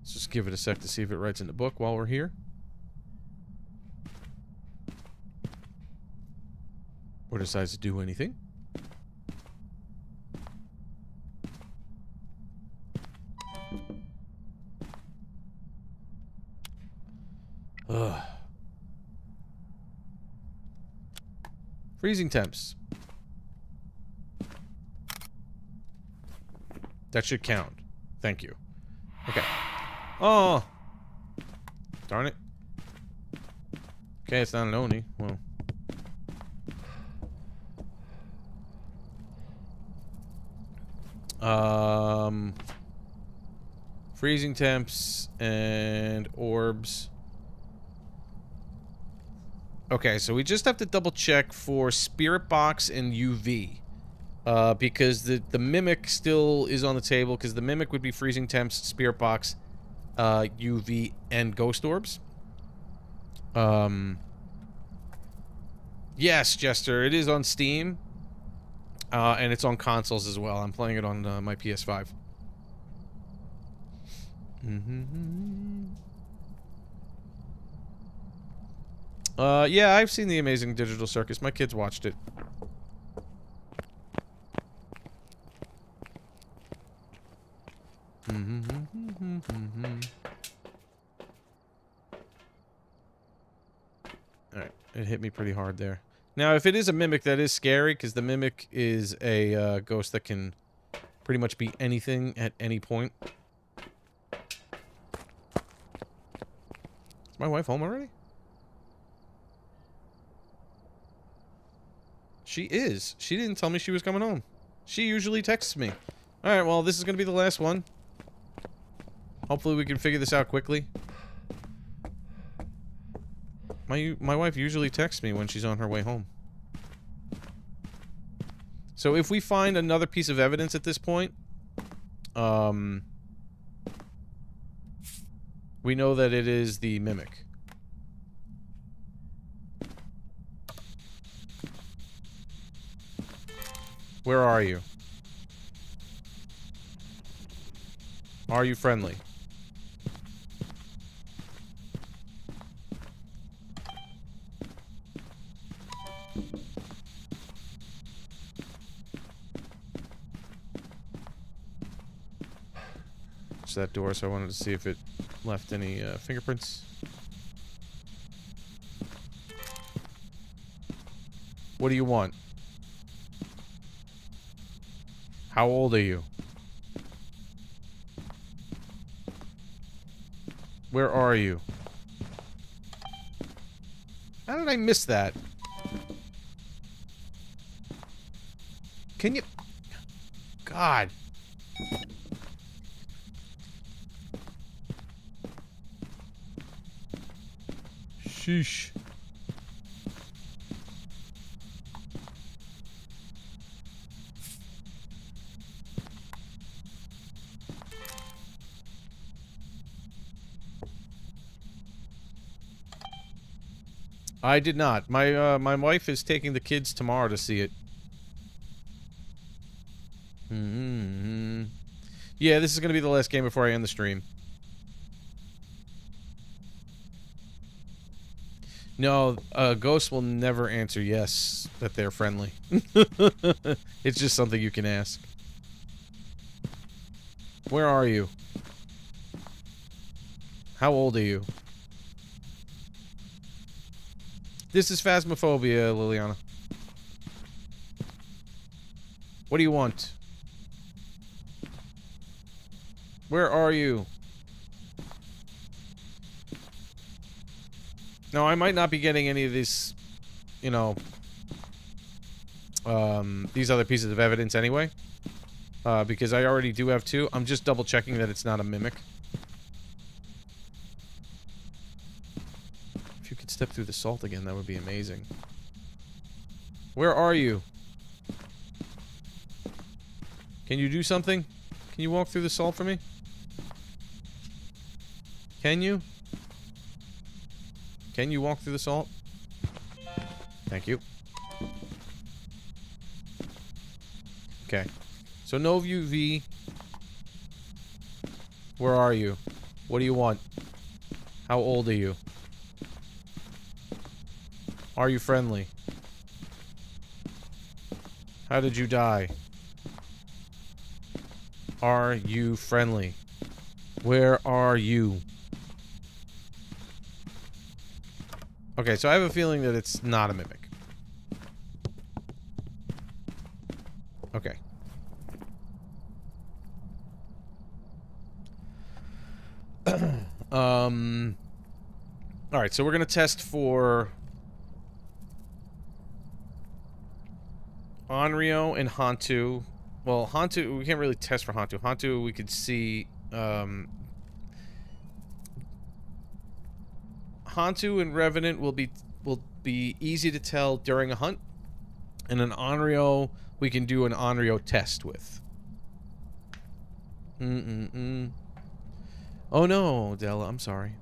Let's just give it a sec to see if it writes in the book while we're here. Or decides to do anything. Ugh. Freezing temps. That should count. Thank you. Okay. Oh! Darn it. Okay, it's not an Oni. Well. Freezing temps and orbs. Okay, so we just have to double check for Spirit Box and UV. Because the Mimic still is on the table, because the Mimic would be freezing temps, Spirit Box, UV, and Ghost Orbs. Yes, Jester, it is on Steam. And it's on consoles as well. I'm playing it on my PS5. Yeah, I've seen The Amazing Digital Circus. My kids watched it. Alright, it hit me pretty hard there. Now, if it is a Mimic, that is scary, because the Mimic is a ghost that can pretty much be anything at any point. Is my wife home already? She is. She didn't tell me she was coming home. She usually texts me. Alright, well, this is going to be the last one. Hopefully we can figure this out quickly. My wife usually texts me when she's on her way home. So if we find another piece of evidence at this point, we know that it is the Mimic. Where are you? Are you friendly? It's that door, so I wanted to see if it left any fingerprints. What do you want? How old are you? Where are you? How did I miss that? Can you... God. Sheesh. I did not. My wife is taking the kids tomorrow to see it. Yeah, this is going to be the last game before I end the stream. No, ghosts will never answer yes, that they're friendly. It's just something you can ask. Where are you? How old are you? This is Phasmophobia, Liliana. What do you want? Where are you? Now, I might not be getting any of these, you know, these other pieces of evidence anyway. Because I already do have two. I'm just double checking that it's not a Mimic. If you could step through the salt again, that would be amazing. Where are you? Can you do something? Can you walk through the salt for me? Can you? Can you walk through the salt? Thank you. Okay. So no UV. Where are you? What do you want? How old are you? Are you friendly? How did you die? Are you friendly? Where are you? Okay, so I have a feeling that it's not a Mimic. Okay. Alright, so we're gonna test for Onryo and Hantu. Well, Hantu, we can't really test for Hantu. Hantu, we could see, Hantu and Revenant will be easy to tell during a hunt, and an Onryo we can do an Onryo test with. Oh no, Della, I'm sorry.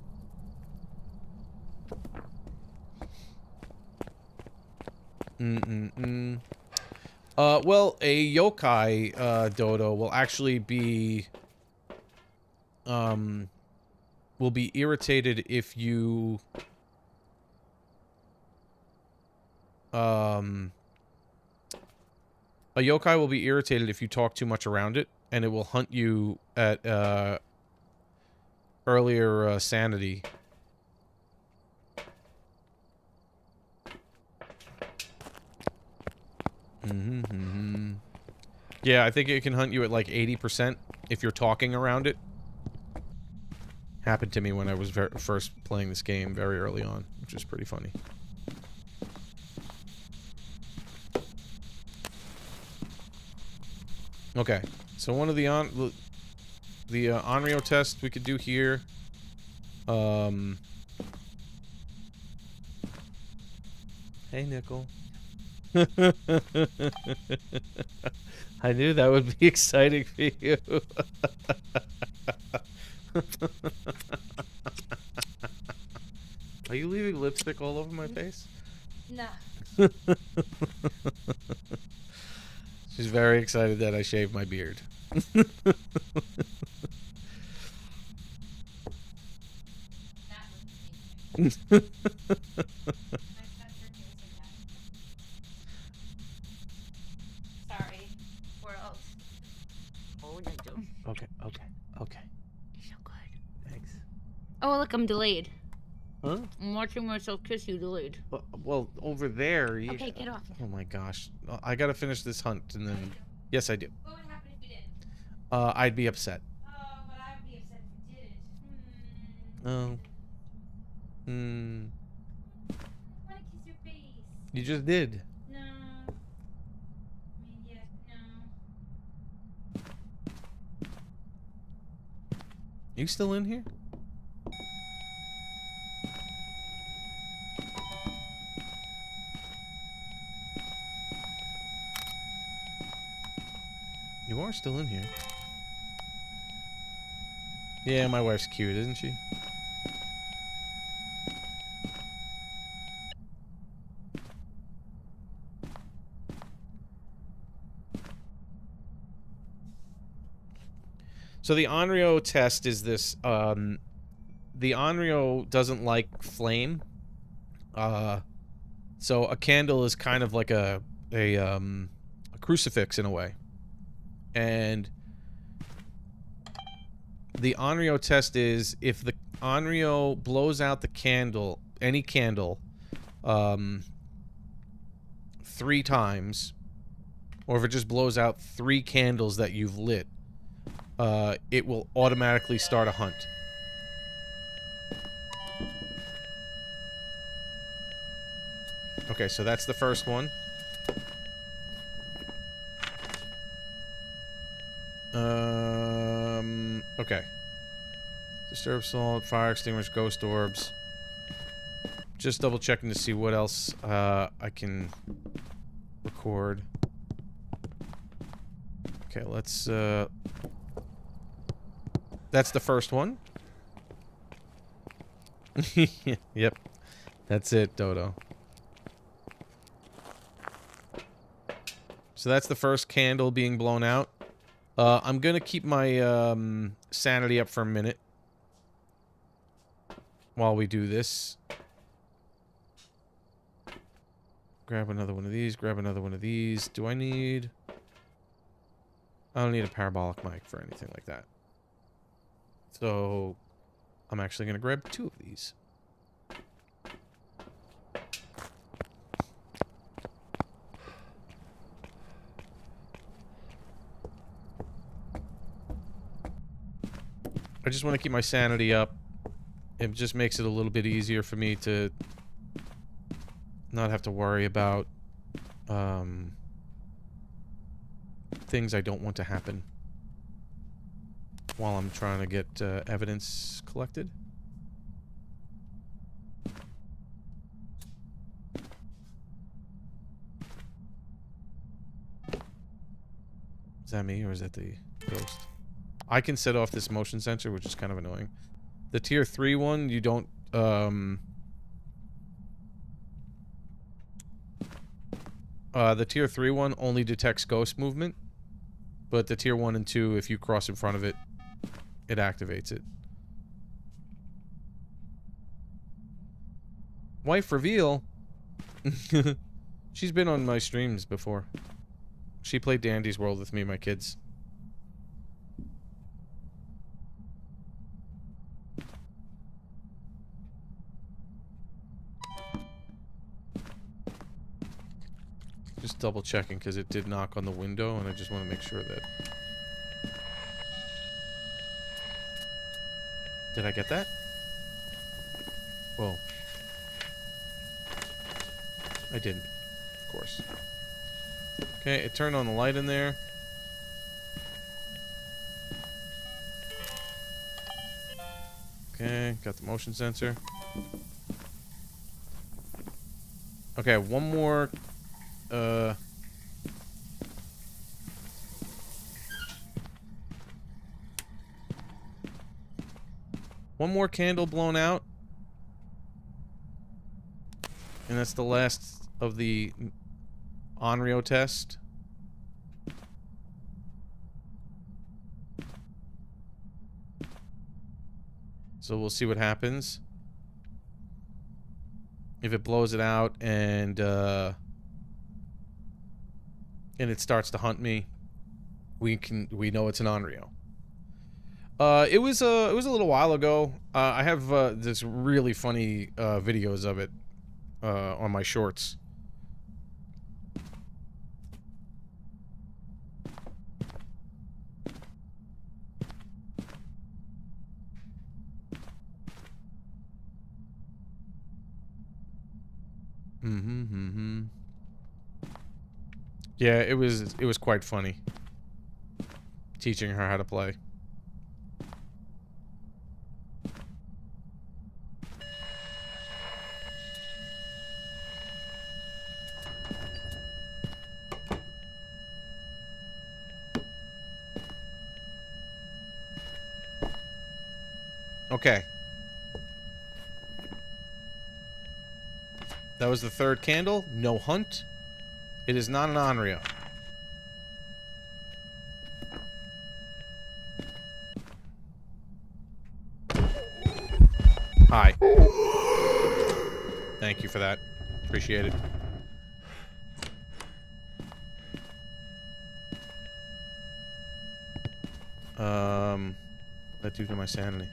Well, a yokai, Dodo, will actually be, will be irritated if you, a yokai will be irritated if you talk too much around it, and it will hunt you at, earlier, sanity. Yeah, I think it can hunt you at like 80% if you're talking around it. Happened to me when I was first playing this game very early on, which is pretty funny. Okay, so one of the Onryo test we could do here. Hey, Nickel. I knew that would be exciting for you. Are you leaving lipstick all over my face? No. She's very excited that I shaved my beard. Sorry, world. Oh, you do. Okay. You're so good. Thanks. Oh, look, I'm delayed. Huh? I'm watching myself kiss you delayed. Well, over there. Yeah. Okay, get off. Oh my gosh. I gotta finish this hunt and then. Yes, I do. What would happen if you didn't? I'd be upset. Oh, but I would be upset if you didn't. Oh. I want to kiss your face. You just did. No. I mean, yes, no. You still in here? You are still in here. Yeah, my wife's cute, isn't she? So the Onryo test is this, the Onryo doesn't like flame. So a candle is kind of like a crucifix in a way. And the Onryo test is if the Onryo blows out the candle, any candle, 3 times, or if it just blows out 3 candles that you've lit, it will automatically start a hunt. Okay, so that's the first one. Okay. Disturb salt, fire extinguish, ghost orbs. Just double checking to see what else I can record. Okay, let's that's the first one. Yep. That's it, Dodo. So that's the first candle being blown out. I'm gonna keep my sanity up for a minute while we do this. Grab another one of these, grab another one of these. Do I need... I don't need a parabolic mic for anything like that. So, I'm actually gonna grab 2 of these. I I just want to keep my sanity up. It just makes it a little bit easier for me to not have to worry about things I don't want to happen while I'm trying to get evidence collected. Is that me or is that the ghost? I can set off this motion sensor, which is kind of annoying. The tier 3 one, you don't, the tier 3 one only detects ghost movement. But the tier 1 and 2, if you cross in front of it, it activates it. Wife reveal? She's been on my streams before. She played Dandy's World with me and my kids. Just double checking because it did knock on the window and I just want to make sure that... Did I get that? Whoa. I didn't. Of course. Okay, it turned on the light in there. Okay, got the motion sensor. Okay, one more... One more candle blown out. And that's the last of the Onryo test. So we'll see what happens. If it blows it out and it starts to hunt me, we know it's an Onryo. It was a little while ago. I have this really funny videos of it on my shorts. Yeah, it was quite funny. Teaching her how to play. Okay. That was the third candle. No hunt. It is not an Onryo. Hi. Thank you for that. Appreciate it. That due to my sanity.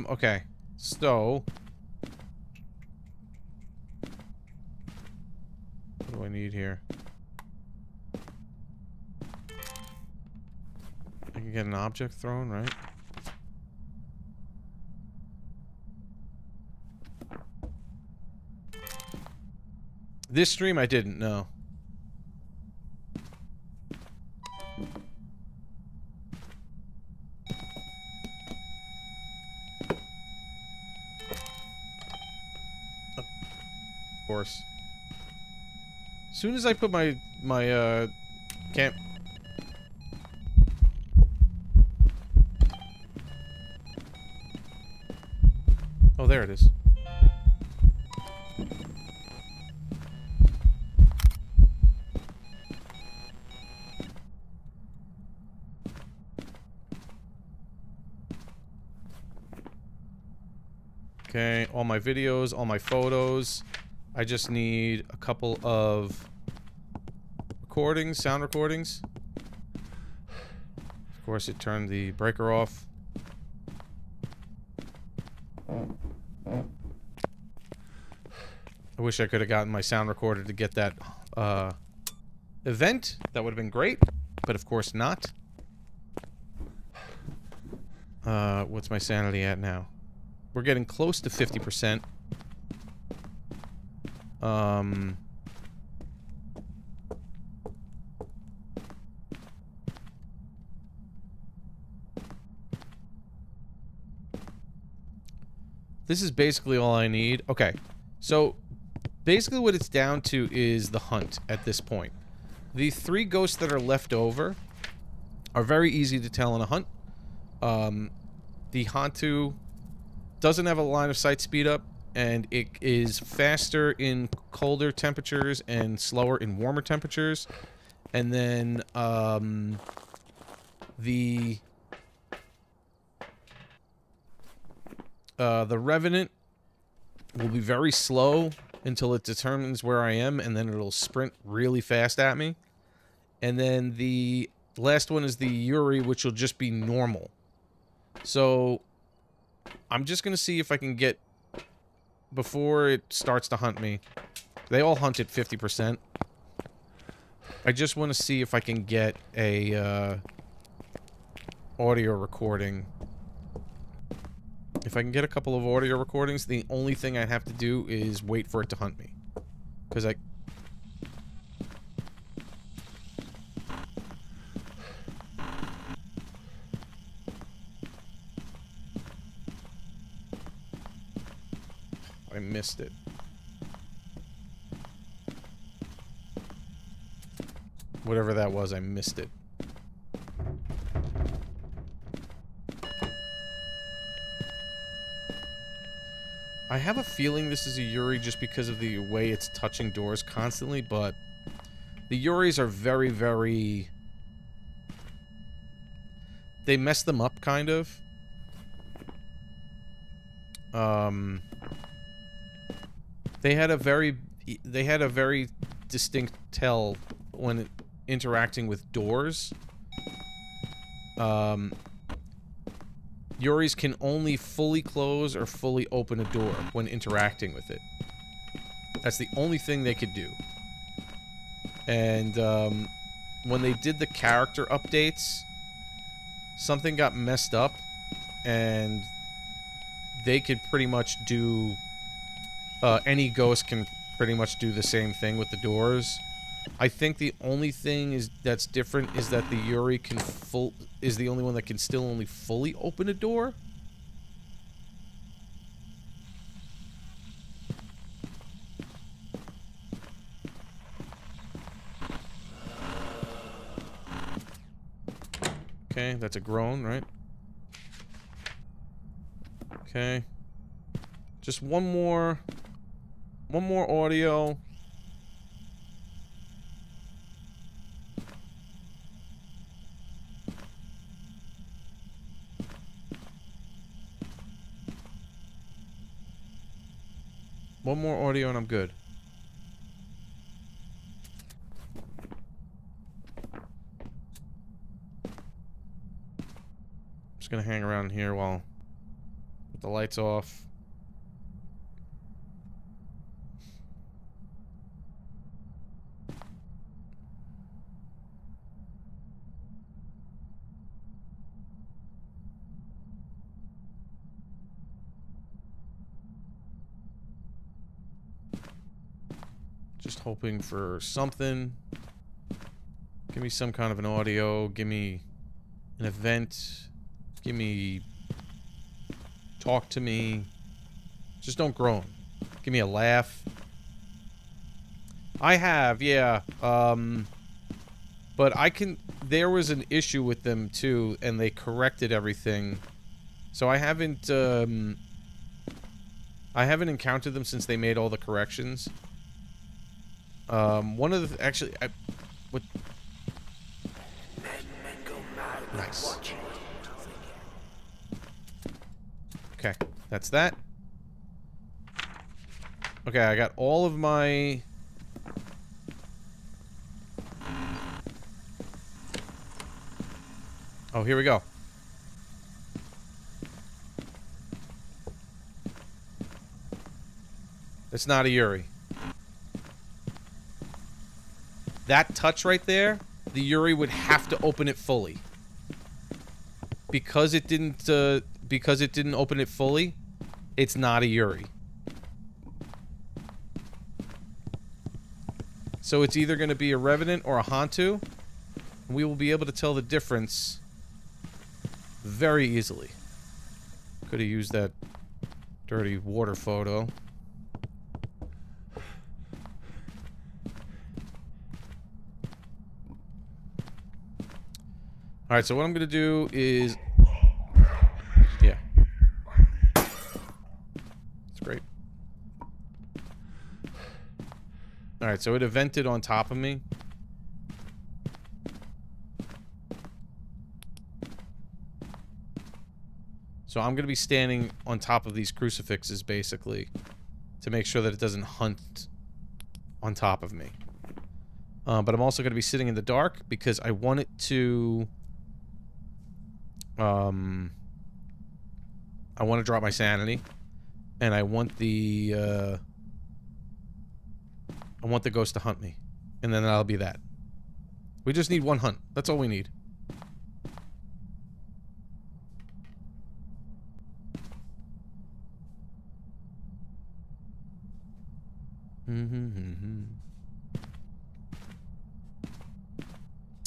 Okay. So... what do I need here? I can get an object thrown, right? This stream I didn't know. Course. As soon as I put my camp. Oh, there it is. Okay, all my videos, all my photos. I just need a couple of recordings, sound recordings. Of course, it turned the breaker off. I wish I could have gotten my sound recorder to get that event. That would have been great, but of course not. What's my sanity at now? We're getting close to 50%. This is basically all I need. Okay, so basically what it's down to is the hunt at this point. The 3 ghosts that are left over are very easy to tell in a hunt. The Hantu doesn't have a line of sight speed up, and it is faster in colder temperatures and slower in warmer temperatures. And then the Revenant will be very slow until it determines where I am, and then it'll sprint really fast at me. And then the last one is the Yuri, which will just be normal. So I'm just gonna see if I can get, before it starts to hunt me. They all hunt at 50%. I just want to see if I can get a audio recording. If I can get a couple of audio recordings, the only thing I have to do is wait for it to hunt me. Because I missed it. Whatever that was, I missed it. I have a feeling this is a Yuri just because of the way it's touching doors constantly, but the Yuris are very, very... They mess them up, kind of. They had a very distinct tell when interacting with doors. Yuris can only fully close or fully open a door when interacting with it. That's the only thing they could do. And when they did the character updates, something got messed up, and they could pretty much do... any ghost can pretty much do the same thing with the doors. I think the only thing that's different is that the Yuri is the only one that can still only fully open a door. Okay, that's a groan, right? Okay. Just one more audio. One more audio and I'm good. Just gonna hang around here while with the lights off. Just hoping for something. Give me some kind of an audio. Give me an event. Give me... Talk to me. Just don't groan. Give me a laugh. I have, yeah. But I can... There was an issue with them, too, and they corrected everything. So I haven't encountered them since they made all the corrections. One of the... Actually, what... Nice. Okay, that's that. Okay, I got all of my... Oh, here we go. It's not a Yuri. That touch right there, the Yuri would have to open it fully. Because it didn't open it fully, it's not a Yuri. So it's either going to be a Revenant or a Hantu. We will be able to tell the difference very easily. Could have used that dirty water photo. Alright, so what I'm going to do is... Yeah. It's great. Alright, so it evented on top of me. So I'm going to be standing on top of these crucifixes, basically, to make sure that it doesn't hunt on top of me. But I'm also going to be sitting in the dark because I want it to... I want to drop my sanity, and I want the ghost to hunt me, and then that'll be that. We just need one hunt. That's all we need.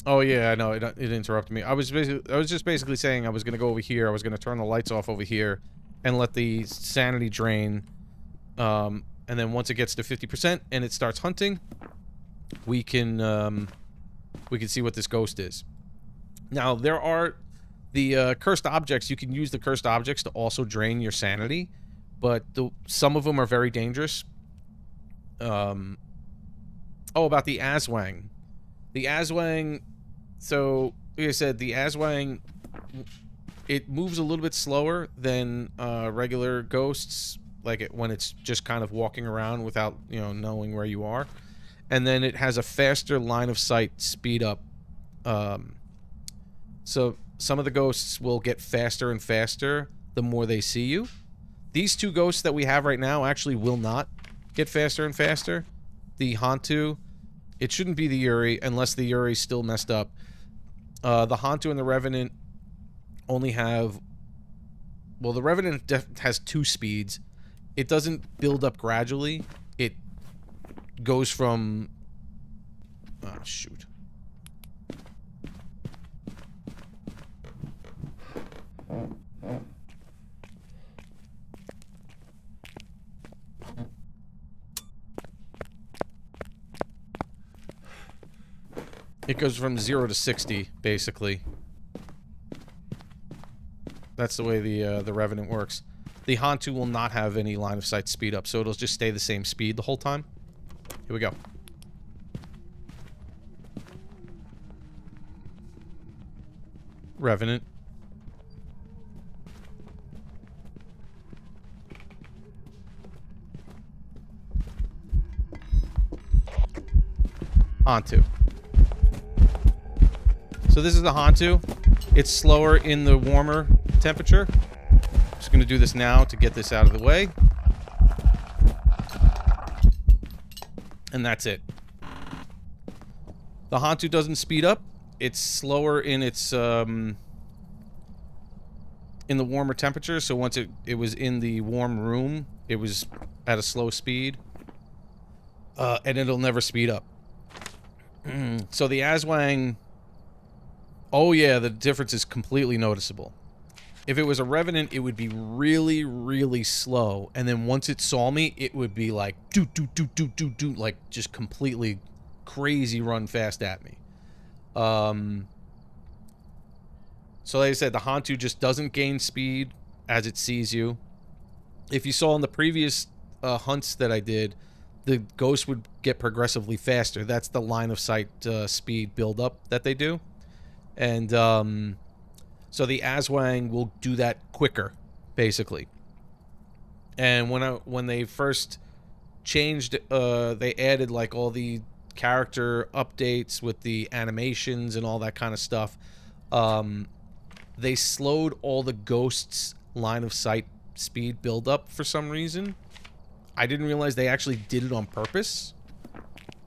Oh yeah, I know it interrupted me. I was just basically saying I was gonna go over here. I was gonna turn the lights off over here, and let the sanity drain. And then once it gets to 50% and it starts hunting, we can see what this ghost is. Now there are the cursed objects. You can use the cursed objects to also drain your sanity, but some of them are very dangerous. Oh, about the Aswang. The Aswang. So, like I said, the Aswang, it moves a little bit slower than regular ghosts, like when it's just kind of walking around without, you know, knowing where you are. And then it has a faster line of sight speed up. So some of the ghosts will get faster and faster the more they see you. These two ghosts that we have right now actually will not get faster and faster. The Hantu, it shouldn't be the Yuri unless the Yuri's still messed up. The Hantu and the Revenant only have... Well, the Revenant has 2 speeds. It doesn't build up gradually. It goes from... Oh, shoot. It goes from 0 to 60, basically. That's the way the Revenant works. The Hantu will not have any line of sight speed up, so it'll just stay the same speed the whole time. Here we go. Revenant. Hantu. So this is the Hantu. It's slower in the warmer temperature. I'm just going to do this now to get this out of the way. And that's it. The Hantu doesn't speed up. It's slower in its in the warmer temperature. So once it was in the warm room, it was at a slow speed. And it'll never speed up. So the Aswang... Oh yeah, the difference is completely noticeable. If it was a Revenant, it would be really, really slow. And then once it saw me, it would be like, doot, like just completely crazy run fast at me. So like I said, the Hantu just doesn't gain speed as it sees you. If you saw in the previous hunts that I did, the ghost would get progressively faster. That's the line of sight speed build up that they do. And so the Aswang will do that quicker, basically. And when they first changed, they added like all the character updates with the animations and all that kind of stuff. They slowed all the ghosts' line of sight speed build up for some reason. I didn't realize they actually did it on purpose.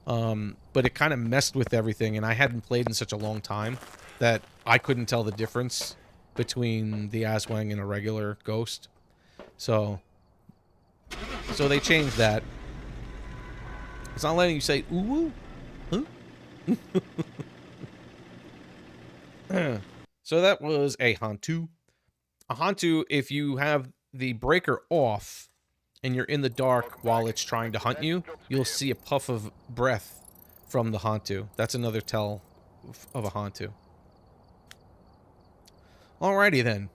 But it kind of messed with everything, and I hadn't played in such a long time that I couldn't tell the difference between the Aswang and a regular ghost. So they changed that. It's not letting you say ooh, huh? So that was a Hantu. A Hantu, if you have the breaker off and you're in the dark while it's trying to hunt you, you'll see a puff of breath from the Hantu. That's another tell of a Hantu. Alrighty then.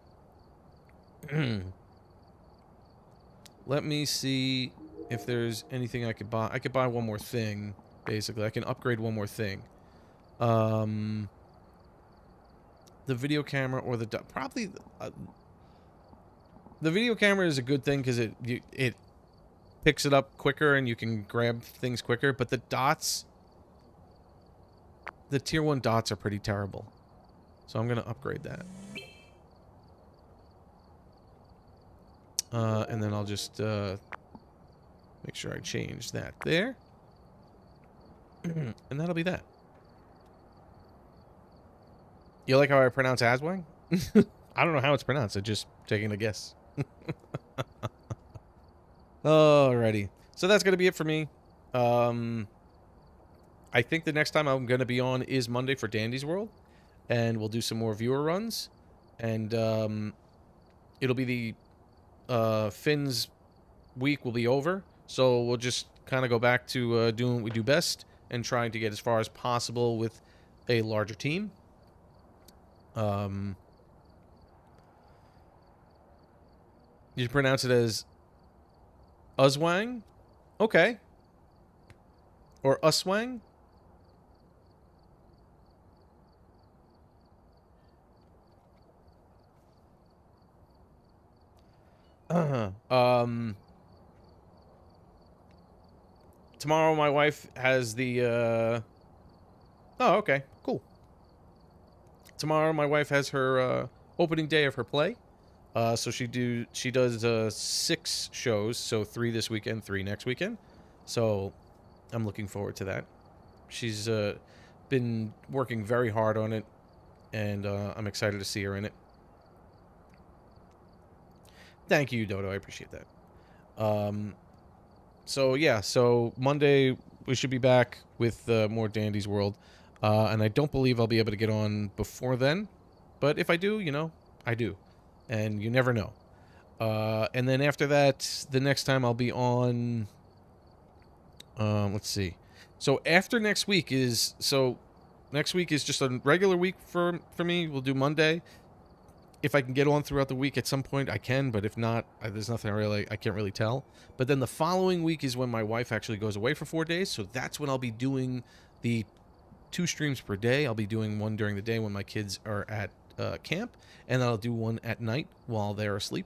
Let me see if there's anything I could buy. I could buy one more thing, basically. I can upgrade one more thing. The video camera or the... Probably... the video camera is a good thing because it picks it up quicker and you can grab things quicker. But the dots... The tier 1 dots are pretty terrible. So I'm going to upgrade that. And then I'll just make sure I change that there. And that'll be that. You like how I pronounce Aswang? I don't know how it's pronounced. I'm just taking a guess. Alrighty. So that's going to be it for me. I think the next time I'm going to be on is Monday for Dandy's World. And we'll do some more viewer runs. And it'll be the... Finn's week will be over, so we'll just kind of go back to doing what we do best and trying to get as far as possible with a larger team. You pronounce it as Uswang? Okay. Or Uswang? Tomorrow my wife has the, oh, okay, cool. Tomorrow my wife has her, opening day of her play. So she does, 6 shows, so 3 this weekend, 3 next weekend. So I'm looking forward to that. She's, been working very hard on it, and, I'm excited to see her in it. Thank you, Dodo. I appreciate that. So, yeah. So, Monday, we should be back with more Dandy's World. And I don't believe I'll be able to get on before then. But if I do, you know, I do. And you never know. And then after that, the next time I'll be on... let's see. So, after next week is... So, next week is just a regular week for me. We'll do Monday. If I can get on throughout the week at some point, I can. But if not, there's nothing I can't really tell. But then the following week is when my wife actually goes away for 4 days. So that's when I'll be doing the 2 streams per day. I'll be doing one during the day when my kids are at camp. And then I'll do one at night while they're asleep.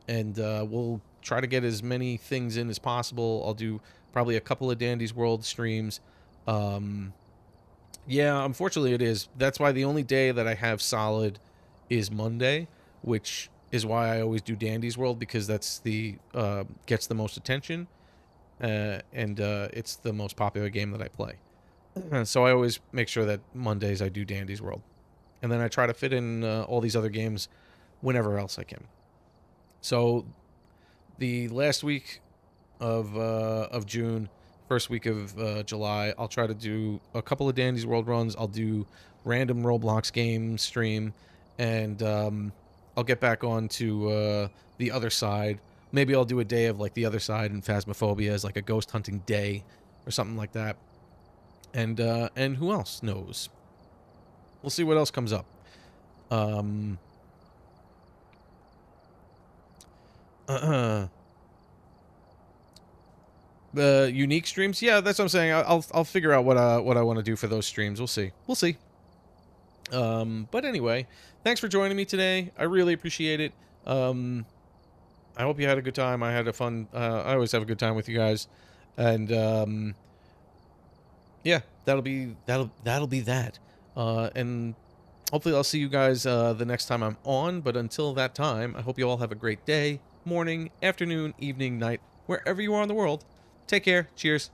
And we'll try to get as many things in as possible. I'll do probably a couple of Dandy's World streams. Yeah, unfortunately it is. That's why the only day that I have solid is Monday, which is why I always do Dandy's World, because that's the gets the most attention, and it's the most popular game that I play. So I always make sure that Mondays I do Dandy's World, and then I try to fit in all these other games whenever else I can. So the last week of June, first week of July, I'll try to do a couple of Dandy's World runs. I'll do random Roblox game stream. And I'll get back on to the other side. Maybe I'll do a day of like the other side and Phasmophobia as like a ghost hunting day or something like that. And who else knows? We'll see what else comes up. The unique streams, yeah, that's what I'm saying. I'll figure out what I want to do for those streams. We'll see. We'll see. But anyway, thanks for joining me today. I really appreciate it. I hope you had a good time. I had a fun, I always have a good time with you guys. And, yeah, that'll be that. And hopefully I'll see you guys, the next time I'm on. But until that time, I hope you all have a great day, morning, afternoon, evening, night, wherever you are in the world. Take care. Cheers.